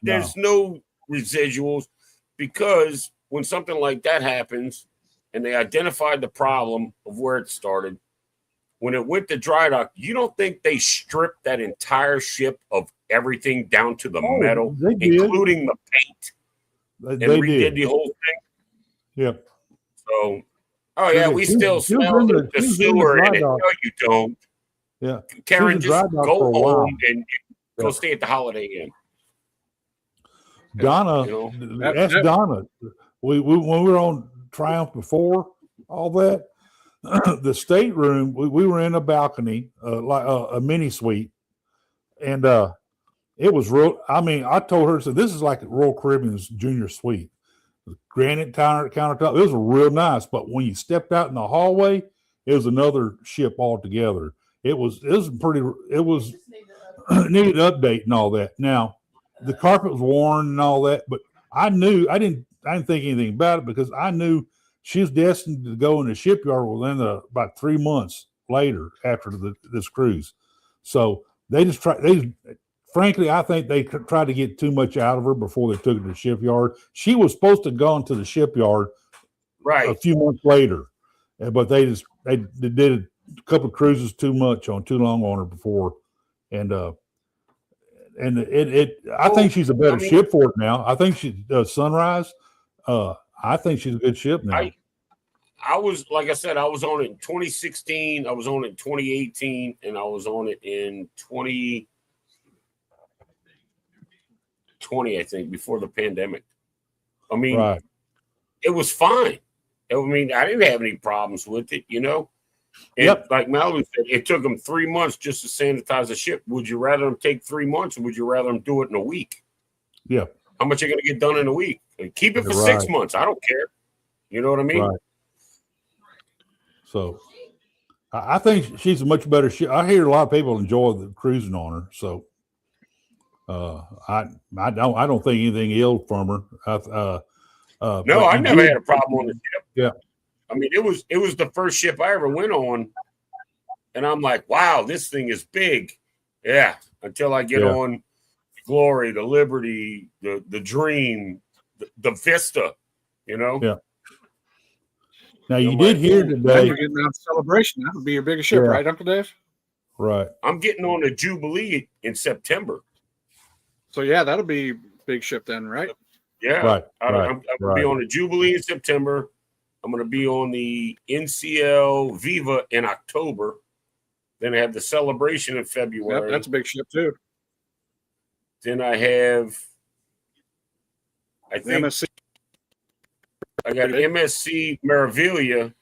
There's no residuals, because when something like that happens and they identified the problem of where it started, when it went to dry dock, you don't think they stripped that entire ship of everything down to the metal, including the paint, and redid the whole thing? Yep. So, we still smell the sewer in it. No, you don't. Yeah. Karen, just go home and go stay at the Holiday Inn. Donna, ask Donna. We when we were on Triumph before all that, the stateroom, we were in a balcony, like a mini suite, and it was real. I mean, I told her, so this is like Royal Caribbean's junior suite, granite countertop. It was real nice, but when you stepped out in the hallway, it was another ship altogether. It was needed update and all that. Now, the carpet was worn and all that, but I didn't think anything about it, because I knew she was destined to go in the shipyard within about 3 months later after this cruise. So frankly, I think they tried to get too much out of her before they took her to the shipyard. She was supposed to have gone to the shipyard a few months later, but they did a couple of cruises too long on her before. And I think she's a better ship for it now. I think she does Sunrise. I think she's a good ship now. I was, like I said, I was on it in 2016. I was on it in 2018, and I was on it in 2020, I think, before the pandemic. I mean, It was fine. I mean, I didn't have any problems with it, And like Mallory said, it took them 3 months just to sanitize the ship. Would you rather them take 3 months, or would you rather them do it in a week? Yeah. How much are you going to get done in a week? Keep it for 6 months. I don't care. You know what I mean? Right. So I think she's a much better ship. I hear a lot of people enjoy the cruising on her. So I don't think anything ill from her. No, I never had a problem on the ship. Yeah. I mean, it was the first ship I ever went on, and I'm like, wow, this thing is big. Yeah, until I get on Glory, the Liberty, the Dream, the Vista, you know. Yeah. Now you did hear today. You're getting on Celebration. That would be your biggest ship, right, Uncle Dave? Right. I'm getting on the Jubilee in September. So yeah, that'll be big ship then, right? Yeah. Right. I'm going to be on the Jubilee in September. I'm going to be on the NCL Viva in October. Then I have the Celebration in February. Yep, that's a big ship too. Then I have, I think, MSC. I got an MSC Meraviglia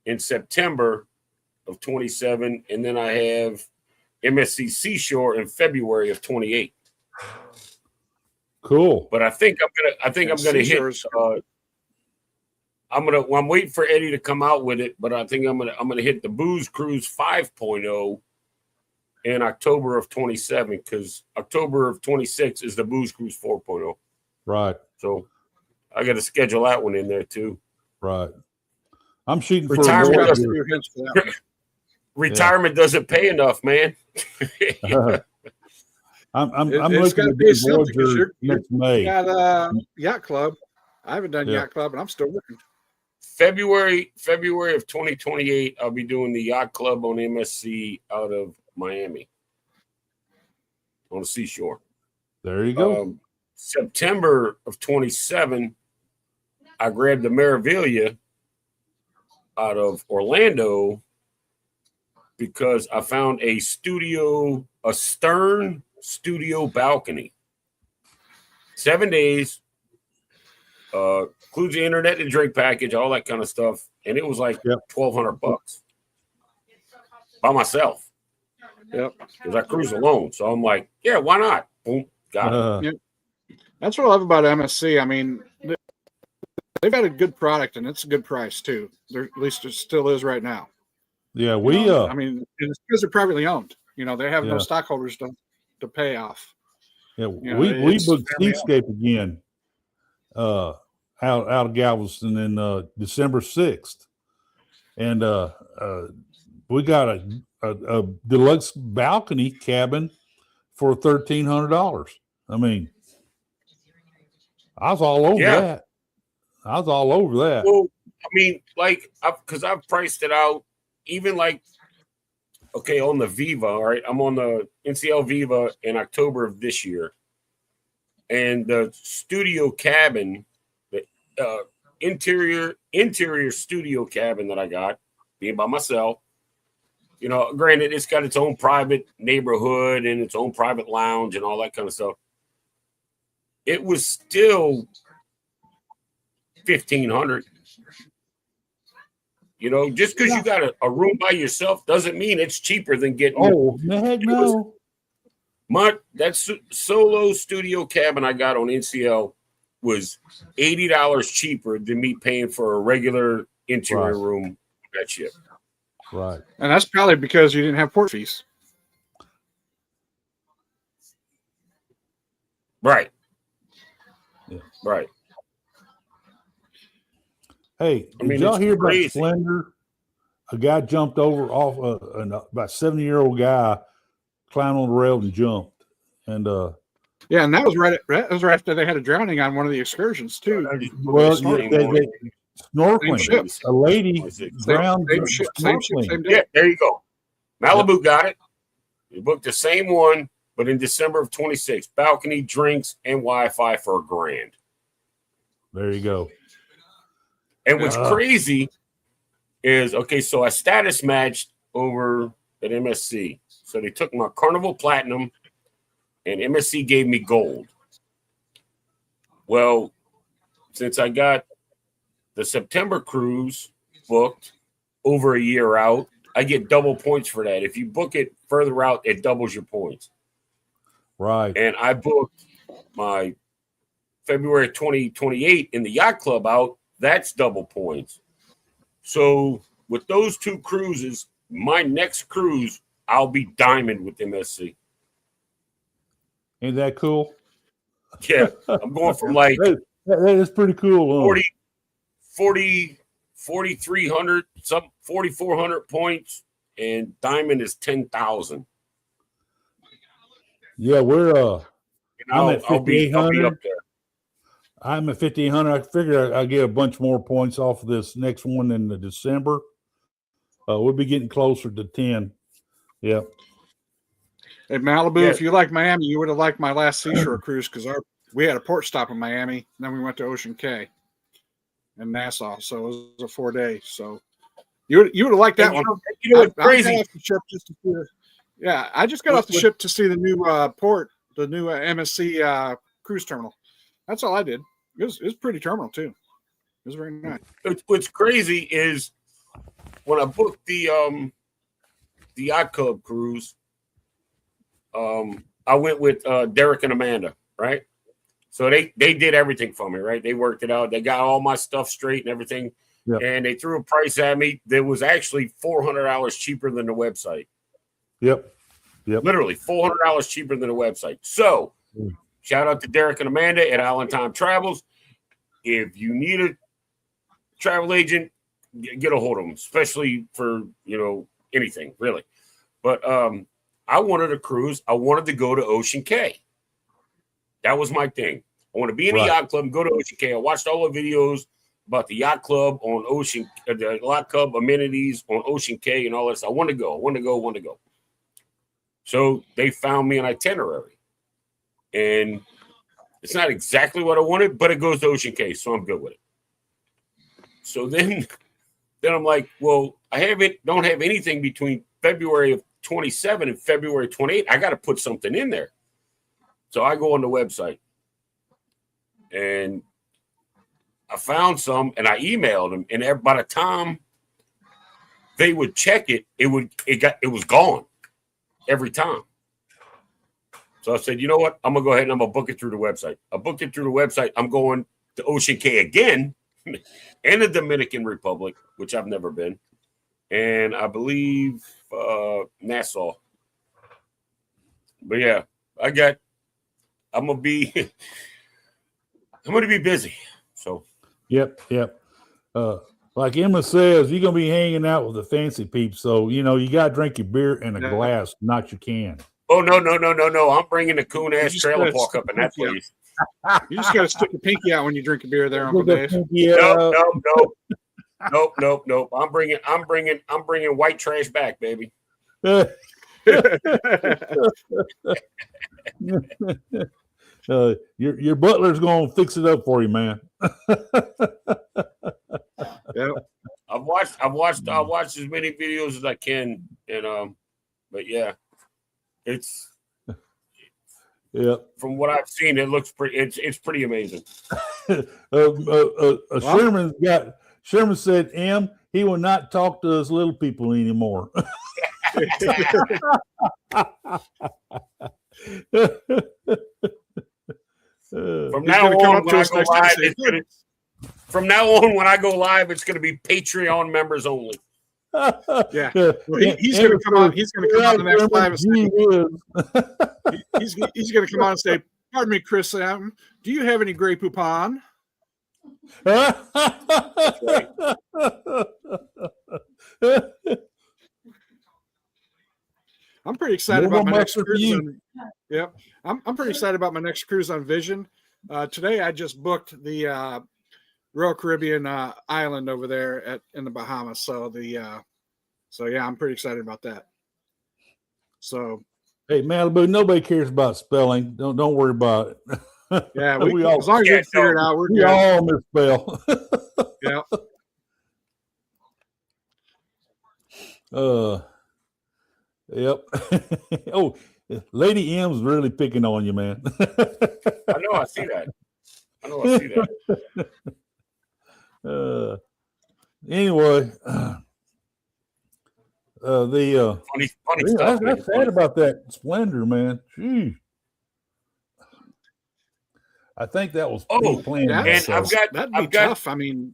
in September of 27, and then I have MSC Seashore in February of 28. Cool. But I think I'm gonna hit. I'm waiting for Eddie to come out with it, but I think I'm gonna hit the Booze Cruise 5.0 in October of 27, because October of 26 is the Booze Cruise 4.0. Right. So I got to schedule that one in there too. Right. I'm shooting retirement. for Retirement doesn't pay enough, man. I'm looking at this Voyager next May. You got Yacht Club. I haven't done Yacht Club, and I'm still working. February of 2028, I'll be doing the Yacht Club on MSC out of Miami on the seashore. There you go. September of 27, I grabbed the Meraviglia out of Orlando because I found a stern studio balcony. 7 days, includes the internet and drink package, all that kind of stuff, and it was like $1,200 by myself. Yep, because I cruise alone, so I'm like, yeah, why not? Boom, got it. Yep. That's what I love about MSC. I mean, they've got a good product, and it's a good price too. At least it still is right now. Yeah, I mean, it's because they're privately owned. You know, they have no stockholders to pay off. Yeah, we booked Seascape again out of Galveston in December 6th, and we got a deluxe balcony cabin for $1,300. I mean, I was all over that. I was all over that. Well, I mean, like, because I've priced it out, even like, okay, on the Viva, all right, I'm on the NCL Viva in October of this year, and the studio cabin, the interior studio cabin that I got, being by myself, you know, granted, it's got its own private neighborhood and its own private lounge and all that kind of stuff. It was still $1,500. You know, just because you got a room by yourself doesn't mean it's cheaper than getting. Oh, heck no! That solo studio cabin I got on NCL was $80 cheaper than me paying for a regular interior room. That shit. Right, and that's probably because you didn't have port fees. Right. Yeah. Right. Hey, did y'all hear about Splendor? A guy jumped over off about 70-year-old guy climbed on the rail and jumped. And and that was right after they had a drowning on one of the excursions too. Well, snorkeling. A lady drowned. Same ship. Yeah, there you go. Malibu got it. We booked the same one, but in December of 26, balcony, drinks, and Wi-Fi for $1,000. There you go. And what's crazy is, okay, so I status matched over at MSC. So they took my Carnival Platinum and MSC gave me gold. Well, since I got the September cruise booked over a year out, I get double points for that. If you book it further out, it doubles your points. Right. And I booked my February 2028 in the Yacht Club out. That's double points. So with those two cruises, my next cruise, I'll be diamond with MSC. Ain't that cool? Yeah. I'm going from like that is pretty cool. 40 4,300, some 4,400 points, and Diamond is 10,000. Yeah, I'm at I'll be 5,800. up there. I'm at 1,500. I figure I'll get a bunch more points off of this next one in the December. We'll be getting closer to 10. Yeah. At Malibu, if you like Miami, you would have liked my last seashore cruise because we had a port stop in Miami, and then we went to Ocean Cay and Nassau. So it was a 4-day. So you would have liked that one. You know what's crazy? I got off the ship just to see I just got off the ship to see the new port, the new MSC cruise terminal. That's all I did. It was pretty terminal too. It was very nice. What's crazy is when I booked the yacht club cruise. I went with Derek and Amanda, right? So they did everything for me, right? They worked it out. They got all my stuff straight and everything. Yep. And they threw a price at me that was actually $400 cheaper than the website. Yep. Literally $400 cheaper than the website. So shout out to Derek and Amanda at Allentown Travels. If you need a travel agent, get a hold of them, especially for, anything really. But, I wanted a cruise. I wanted to go to Ocean Cay. That was my thing. I want to be in the yacht club and go to Ocean Cay. I watched all the videos about the yacht club on the yacht club amenities on Ocean Cay and all this. I want to go. So they found me an itinerary. And it's not exactly what I wanted, but it goes to Ocean Cay, so I'm good with it. So then I'm like, well, don't have anything between February of 27 and February 28. I got to put something in there. So I go on the website and I found some and I emailed them. And by the time they would check it, it was gone every time. So I said, you know what? I'm going to go ahead and I'm going to book it through the website. I booked it through the website. I'm going to Ocean Cay again and the Dominican Republic, which I've never been. And I believe Nassau. But yeah, I'm gonna be busy. So Yep. Like Emma says, you're gonna be hanging out with the fancy peeps, so you gotta drink your beer in a glass, not your can. Oh no! I'm bringing the coon ass trailer park up in that place. You just gotta stick your pinky out when you drink a beer there, Uncle Dave. Nope. I'm bringing white trash back, baby. Your butler's gonna fix it up for you, man. Yeah. I've watched as many videos as I can, and but yeah, it's from what I've seen, it looks pretty. It's pretty amazing. Sherman said, "M, he will not talk to us little people anymore." From now on, when I go live, it's going to be Patreon members only. Yeah, well, he's going to come on. He's going to come on the next live and say, he's going to come on and say, "Pardon me, Chris, do you have any Grey Poupon?" I'm pretty excited about my next cruise. I'm pretty excited about my next cruise on Vision. Today I just booked the Royal Caribbean island over there in the Bahamas. So yeah, I'm pretty excited about that. So hey, Malibu, nobody cares about spelling. Don't worry about it. Yeah, we all, as long as you figure it out, we all misspell. Yeah. Yep. Oh, Lady M's really picking on you, man. I know. I see that. Anyway, funny stuff. That's sad about that Splendor, man. Gee. I think that was planned. And that'd be tough. I mean,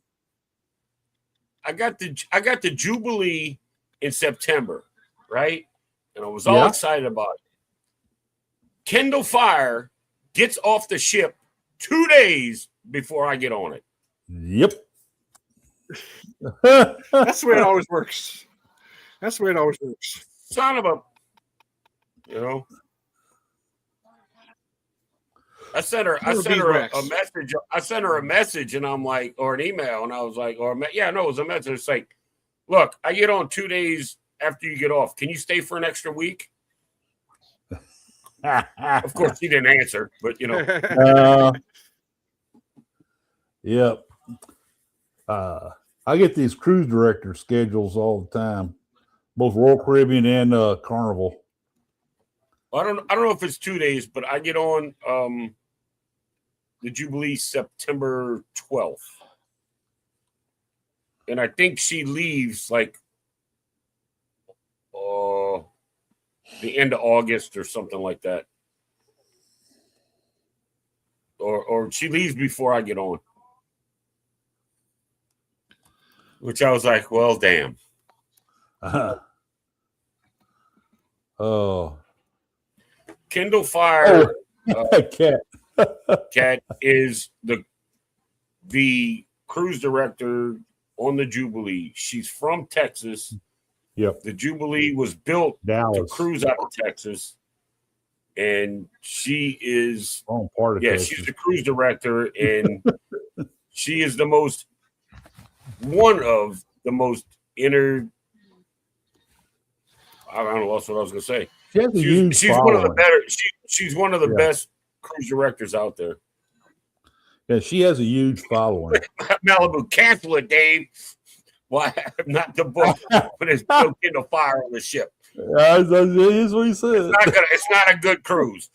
I got the Jubilee in September, right? And I was all excited about it. Kendall Fire gets off the ship 2 days before I get on it. Yep. That's the way it always works. That's the way it always works. Son of a, you know. I sent her a message. I sent her a message, and I'm like, or an email, and I was like, it was a message. It's like, look, I get on 2 days after you get off. Can you stay for an extra week? Of course, she didn't answer, but you know. Yep. I get these cruise director schedules all the time, both Royal Caribbean and Carnival. I don't know if it's 2 days, but I get on the Jubilee September 12th. And I think she leaves like the end of August or something like that. Or she leaves before I get on. Which I was like, well, damn. Oh. Kindle Fire Cat is the cruise director on the Jubilee. She's from Texas. Yep. The Jubilee was built Dallas. to cruise out of Texas. And she is Texas. She's the cruise director, and she is one of the most I don't know that's what I was gonna say. She's one of the better. She's one of the best cruise directors out there. Yeah, she has a huge following. Malibu, cancel it, Dave. Why not the book? But there's no Kindle Fire on the ship. That's what he said. It's not a good cruise.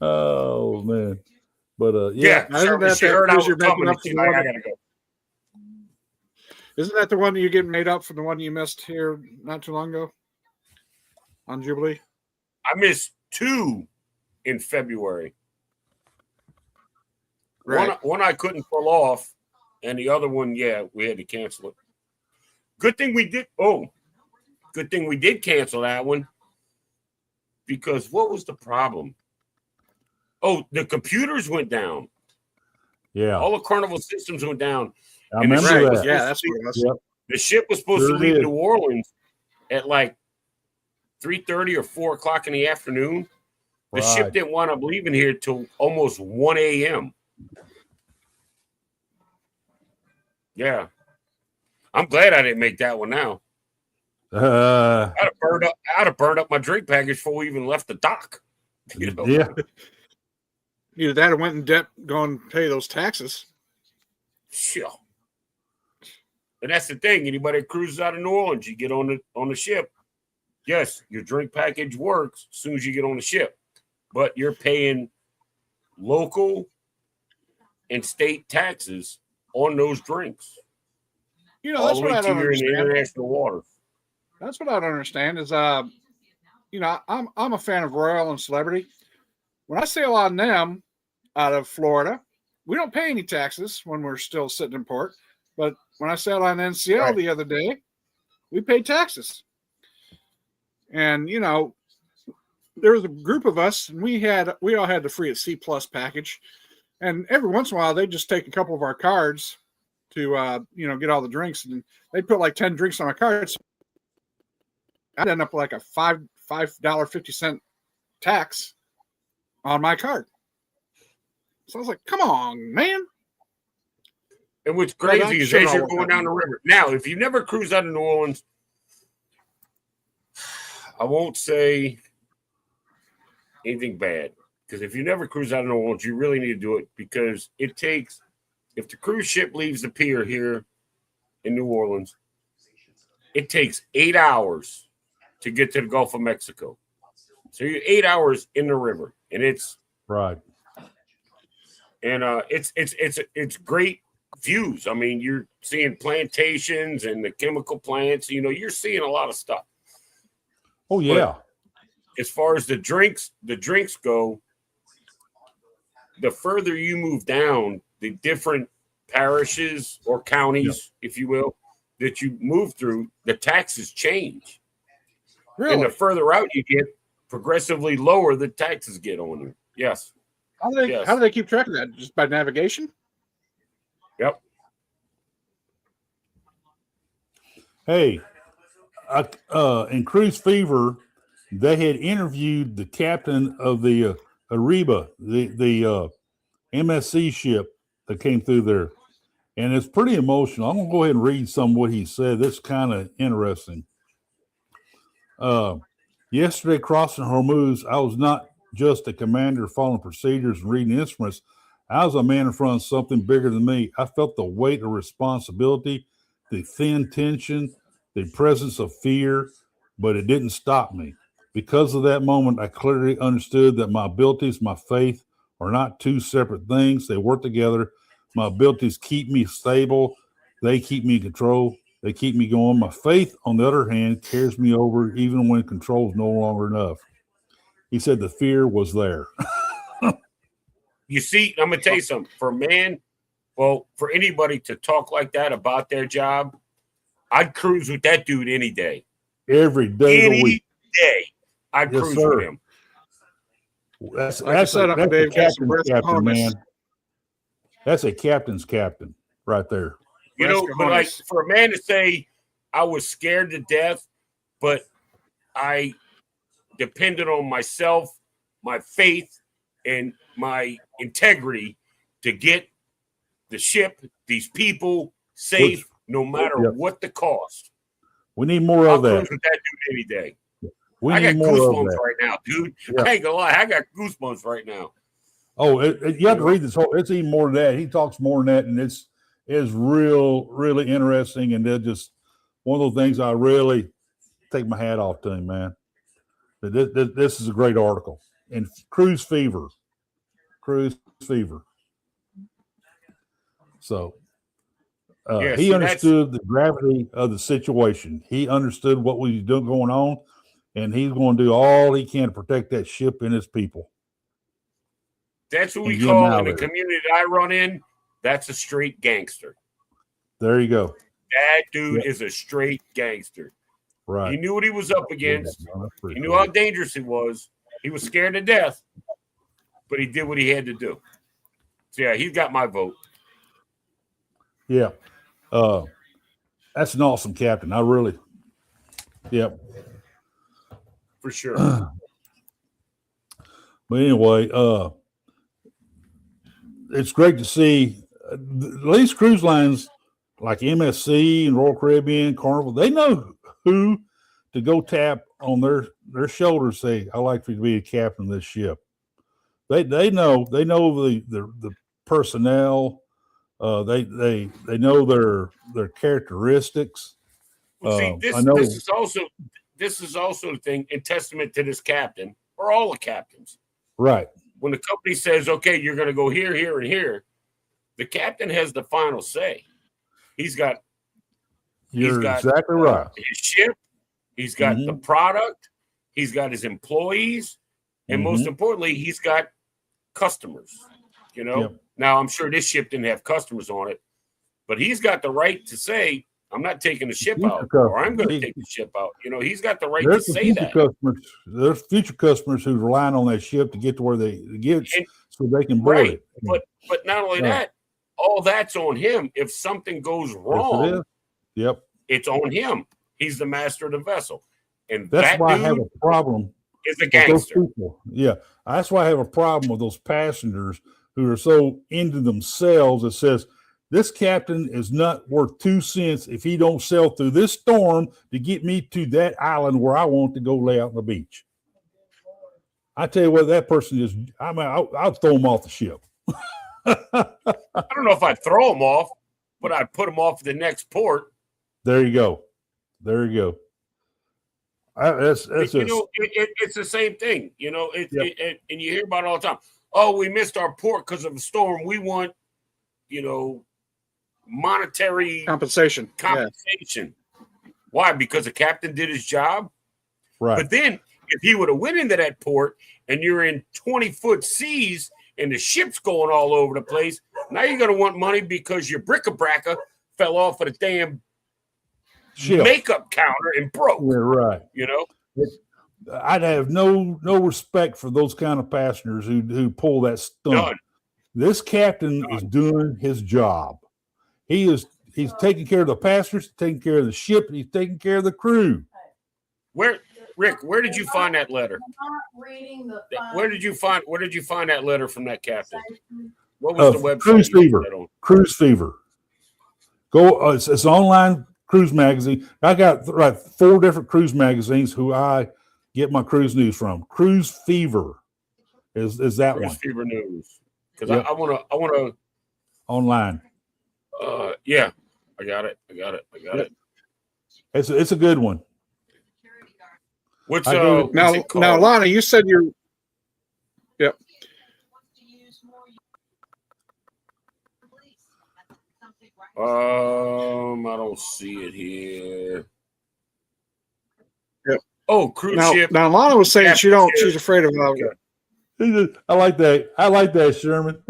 Oh man, but I gotta go. Isn't that the one that you get made up for the one you missed here not too long ago on Jubilee? I missed 2 in February. Right. One I couldn't pull off, and the other one, we had to cancel it. Good thing we did. Good thing we did cancel that one, because what was the problem? The computers went down. Yeah, all the Carnival systems went down. I remember that. That's what it was. Yep. The ship was supposed to leave New Orleans at like 3:30 or 4 o'clock in the afternoon. The ship didn't wind up leaving here till almost 1 a.m. Yeah. I'm glad I didn't make that one now. I'd have burned up my drink package before we even left the dock. You know? Yeah. Either that or went in debt, going to pay those taxes. Sure. And that's the thing. Anybody that cruises out of New Orleans, you get on the ship. Yes, your drink package works as soon as you get on the ship, but you're paying local and state taxes on those drinks. You know, that's what I don't understand. International waters. That's what I don't understand is, I'm a fan of Royal and Celebrity. When I sail on them out of Florida, we don't pay any taxes when we're still sitting in port. But when I sailed on NCL the other day, we paid taxes. And, there was a group of us, and we all had the free at C+ package. And every once in a while, they'd just take a couple of our cards to, get all the drinks. And they put like 10 drinks on my cards. I'd end up like a $5.50 tax on my card. So I was like, come on, man. And what's crazy is as you're going down the river. Now, if you never cruise out of New Orleans, I won't say anything bad. Because if you never cruise out of New Orleans, you really need to do it, because it takes, if the cruise ship leaves the pier here in New Orleans, it takes 8 hours to get to the Gulf of Mexico. So you're 8 hours in the river, and it's right. And it's great views. I mean, you're seeing plantations and the chemical plants. You're seeing a lot of stuff. Oh yeah. But as far as the drinks go, the further you move down, the different parishes or counties, if you will, that you move through, the taxes change. Really? And the further out you get, progressively lower the taxes get on you. Yes. How do they keep track of that? Just by navigation? Yep. Hey, in Cruise Fever, they had interviewed the captain of the Ariba, the MSC ship that came through there. And it's pretty emotional. I'm going to go ahead and read some of what he said. This is kind of interesting. Yesterday, crossing Hormuz, I was not just a commander following procedures and reading instruments. I was a man in front of something bigger than me. I felt the weight of responsibility, the thin tension, the presence of fear, but it didn't stop me. Because of that moment, I clearly understood that my abilities, my faith, are not two separate things. They work together. My abilities keep me stable. They keep me in control. They keep me going. My faith, on the other hand, carries me over even when control is no longer enough. He said the fear was there. You see, I'm going to tell you something. For a man, well, for anybody to talk like that about their job, I'd cruise with that dude any day. Every day of the week. Any day, I'd cruise with him. That's a captain, man. That's a captain's captain right there. You know, but like for a man to say I was scared to death, but I depended on myself, my faith, and my integrity to get the ship, these people safe, no matter what the cost. We need more of that. With that dude any day. I got goosebumps right now, dude. Yeah. I ain't gonna lie, I got goosebumps right now. Oh, you have to read this whole. It's even more than that. He talks more than that, and it's really interesting, and they're just one of those things I really take my hat off to him, man. This is a great article. And Cruise Fever. So he understood the gravity of the situation. He understood what was going on, and he's going to do all he can to protect that ship and its people. That's what we call in the community that I run in. That's a straight gangster. There you go. That dude is a straight gangster. Right. He knew what he was up against. He knew how dangerous it was. He was scared to death, but he did what he had to do. So, yeah, he's got my vote. Yeah. That's an awesome captain. Yep. For sure. But anyway, it's great to see at least cruise lines like MSC and Royal Caribbean, Carnival, they know who to go tap on their shoulders, say, I like for you to be a captain of this ship. They know the personnel, they know their characteristics. Well, see, this is also the thing in testament to this captain or all the captains. Right. When the company says, okay, you're going to go here, here, and here, the captain has the final say. You're exactly right. His ship, he's got the product, he's got his employees, and most importantly, he's got customers. You know, now I'm sure this ship didn't have customers on it, but he's got the right to say, I'm not taking the ship out, or I'm going to take the ship out. You know, he's got the right to say that. There's future customers who's relying on that ship to get to where they get so they can board it. But not only that, all that's on him. If something goes wrong, it's on him. He's the master of the vessel. And that's why I have a problem. Is a gangster. Yeah. That's why I have a problem with those passengers who are so into themselves that says, this captain is not worth 2 cents if he don't sail through this storm to get me to that island where I want to go lay out on the beach. I tell you what, that person is, I'll throw him off the ship. I don't know if I'd throw him off, but I'd put him off to the next port. There you go. It's the same thing. You know, and you hear about it all the time. Oh, we missed our port because of a storm. We want, monetary compensation. Why? Because the captain did his job. Right. But then if he would have went into that port and you're in 20-foot seas and the ship's going all over the place, now you're going to want money because your bric-a-braca fell off of the damn makeup counter and broke. Yeah, right. You know? I'd have no respect for those kind of passengers who pull that stunt. None. This captain is doing his job. He's taking care of the passengers, taking care of the ship, he's taking care of the crew. Rick, where did you find that letter? I'm not reading the Where did you find that letter from that captain? What was the website? Cruise Fever. Cruise Fever. Go. It's an online cruise magazine. I got 4 different cruise magazines who I get my cruise news from. Cruise Fever is that Cruise one. Fever News. Because Yep. I wanna Online. Yeah, I got it. It's a good one. What's now, Lana, you said you're. Yep. I don't see it here. Yep. Oh, cruise ship. Now Lana was saying she's afraid of I like that, Sherman.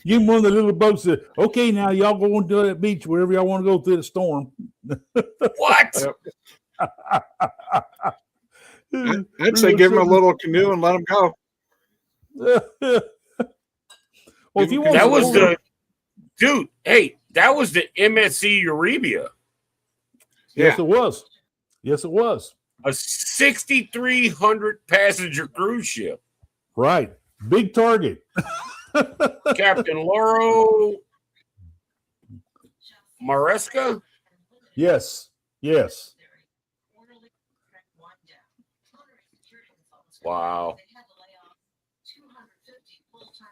Give him one of the little boats that, okay, now y'all go on to that beach wherever y'all want to go through the storm. What? I'd say give him a little canoe and let him go. Well, if you want, that was the dude. Hey, that was the MSC Eurybia. Yes, it was. Yes, it was. A 6,300 passenger cruise ship. Right. Big target. Captain Lauro Maresca? Yes. Yes. Wow.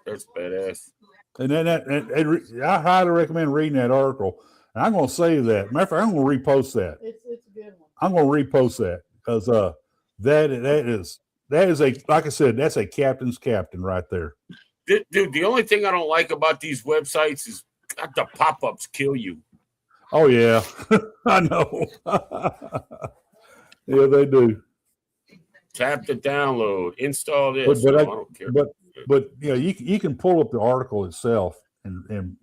That's badass. And then I highly recommend reading that article. And I'm going to save that. Matter of fact, I'm going to repost that. It's a good one. I'm going to repost that because that is like I said, that's a captain's captain right there. Dude, the only thing I don't like about these websites is God, the pop-ups kill you. Oh yeah, I know. Yeah, they do. Tap to download, install this. I don't care. But yeah, you can pull up the article itself and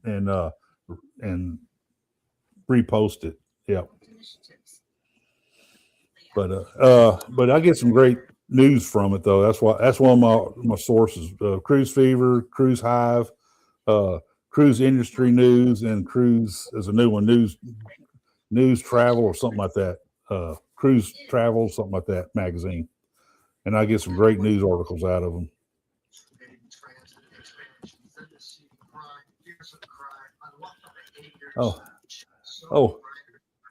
repost it. Yeah. But I get some great news from it though. That's one of my sources. Cruise Fever, Cruise Hive, Cruise Industry News, and Cruise is a new one. News Travel or something like that. Cruise Travel, something like that magazine. And I get some great news articles out of them. Oh,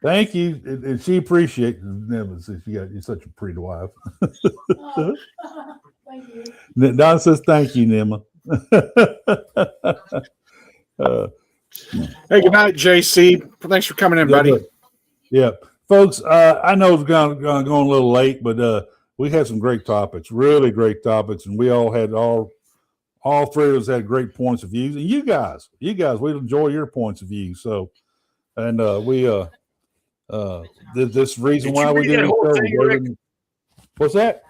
thank you. And she appreciates it. You're such a pretty wife. Thank you. Don says thank you, Nima. Hey, good night, JC. Thanks for coming in, buddy. Yeah, folks. I know it's going a little late, but we had some great topics, really great topics, and we all three of us had great points of view. And you guys, we enjoy your points of view. So, and this reason why we did it. What's that?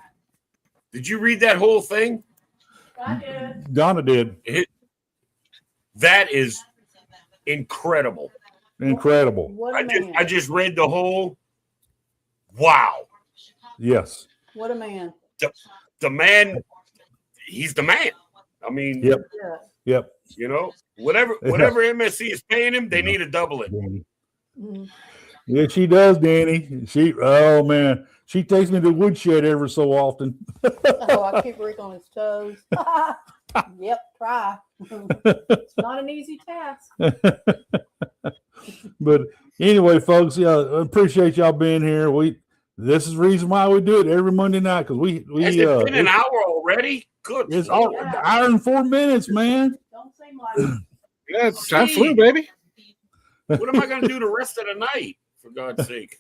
Did you read that whole thing? I did. Donna did. That is incredible. Incredible. What a man. I just read the whole. Wow. Yes. What a man. The man. He's the man. I mean. Yep. Yeah. Yep. You know, whatever MSC is paying him, they need to double it. Mm-hmm. Yeah, she does, Danny. Oh man, she takes me to the woodshed every so often. Oh, I keep Rick on his toes. Yep, try. It's not an easy task. But anyway, folks, yeah, I appreciate y'all being here. This is the reason why we do it every Monday night because we Has it been an hour already? Good. It's all an hour and 4 minutes, man. Don't seem like Yeah, it's time flew, baby. What am I going to do the rest of the night? For God's sake.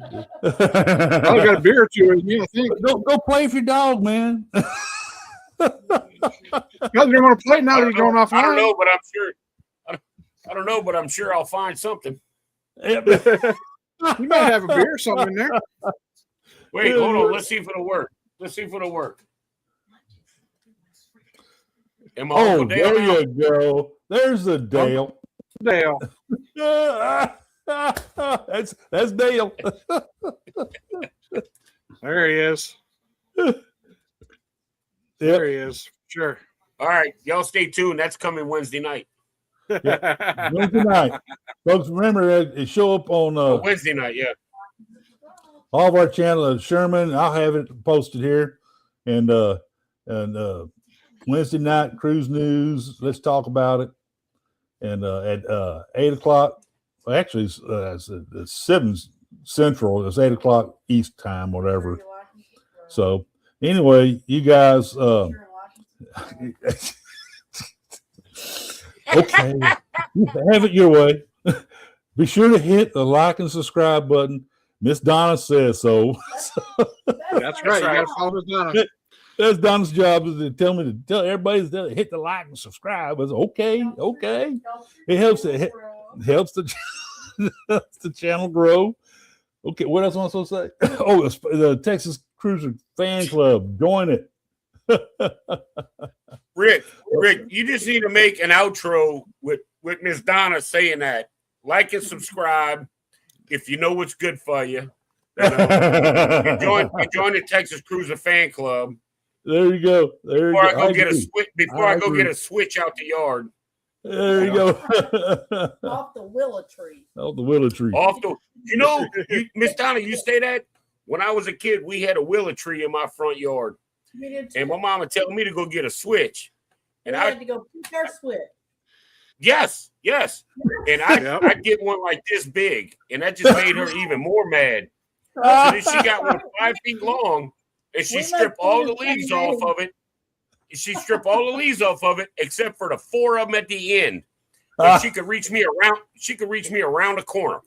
I got a beer or two in me, I think. Go play with your dog, man. You don't want to play now that you're going offline. I don't know, but I'm sure. I don't know, but I'm sure I'll find something. You might have a beer or something in there. Wait, hold on. Let's see if it'll work. Oh, there you go. There's the Dale. Dale. That's Dale. There he is. There he is. Sure. All right, y'all stay tuned. That's coming Wednesday night. Yeah. Wednesday night. Folks, remember it show up on Wednesday night, yeah. all of our channel. Sherman, I'll have it posted here. And Wednesday night cruise news. Let's talk about it. And at 8 o'clock, well, actually it's 7 Central. It's 8 o'clock East time, whatever. So anyway, you guys. Okay, have it your way. Be sure to hit the like and subscribe button. Miss Donna says so. That's right. You got to follow Miss Donna. That's Donna's job, is to tell everybody to hit the like and subscribe. It's okay. It helps the channel grow. Okay, what else am I supposed to say? Oh, the Texas Cruiser Fan Club. Join it. Rick, you just need to make an outro with Miss Donna saying that. Like and subscribe if you know what's good for you. You join the Texas Cruiser Fan Club. There you go. Before I go get a switch out the yard. There you go. Off the willow tree. Miss Donna, you say that? When I was a kid, we had a willow tree in my front yard. And my mama told me to go get a switch. And I had to go pick our switch. Yes. And I'd get one like this big. And that just made her even more mad. So then she got one 5 feet long. And she stripped all the leaves off of it. Except for the 4 of them at the end. And she could reach me around the corner.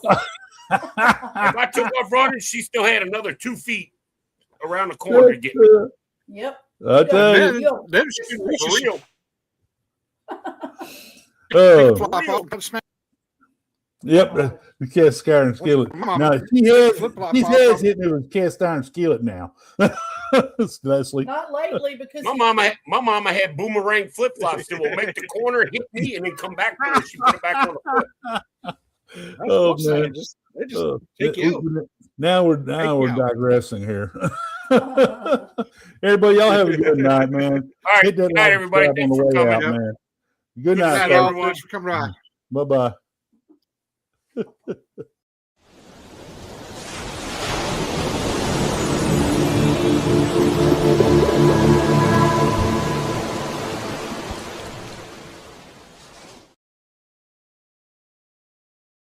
If I took off running, she still had another 2 feet around the corner to get me. Yep. I tell you. For real. Yep, the cast iron skillet. Now his head's hitting it with cast iron skillet now. Leslie. Not lately, because my mama had boomerang flip flops that will make the corner hit me and then come back to her. She put it back on the foot. Oh man, they just take you out. Now we're digressing here. Everybody, y'all have a good night, man. All right, good night, everybody. Thanks for coming out, man. Good night, everyone. Thanks for coming on. Bye bye.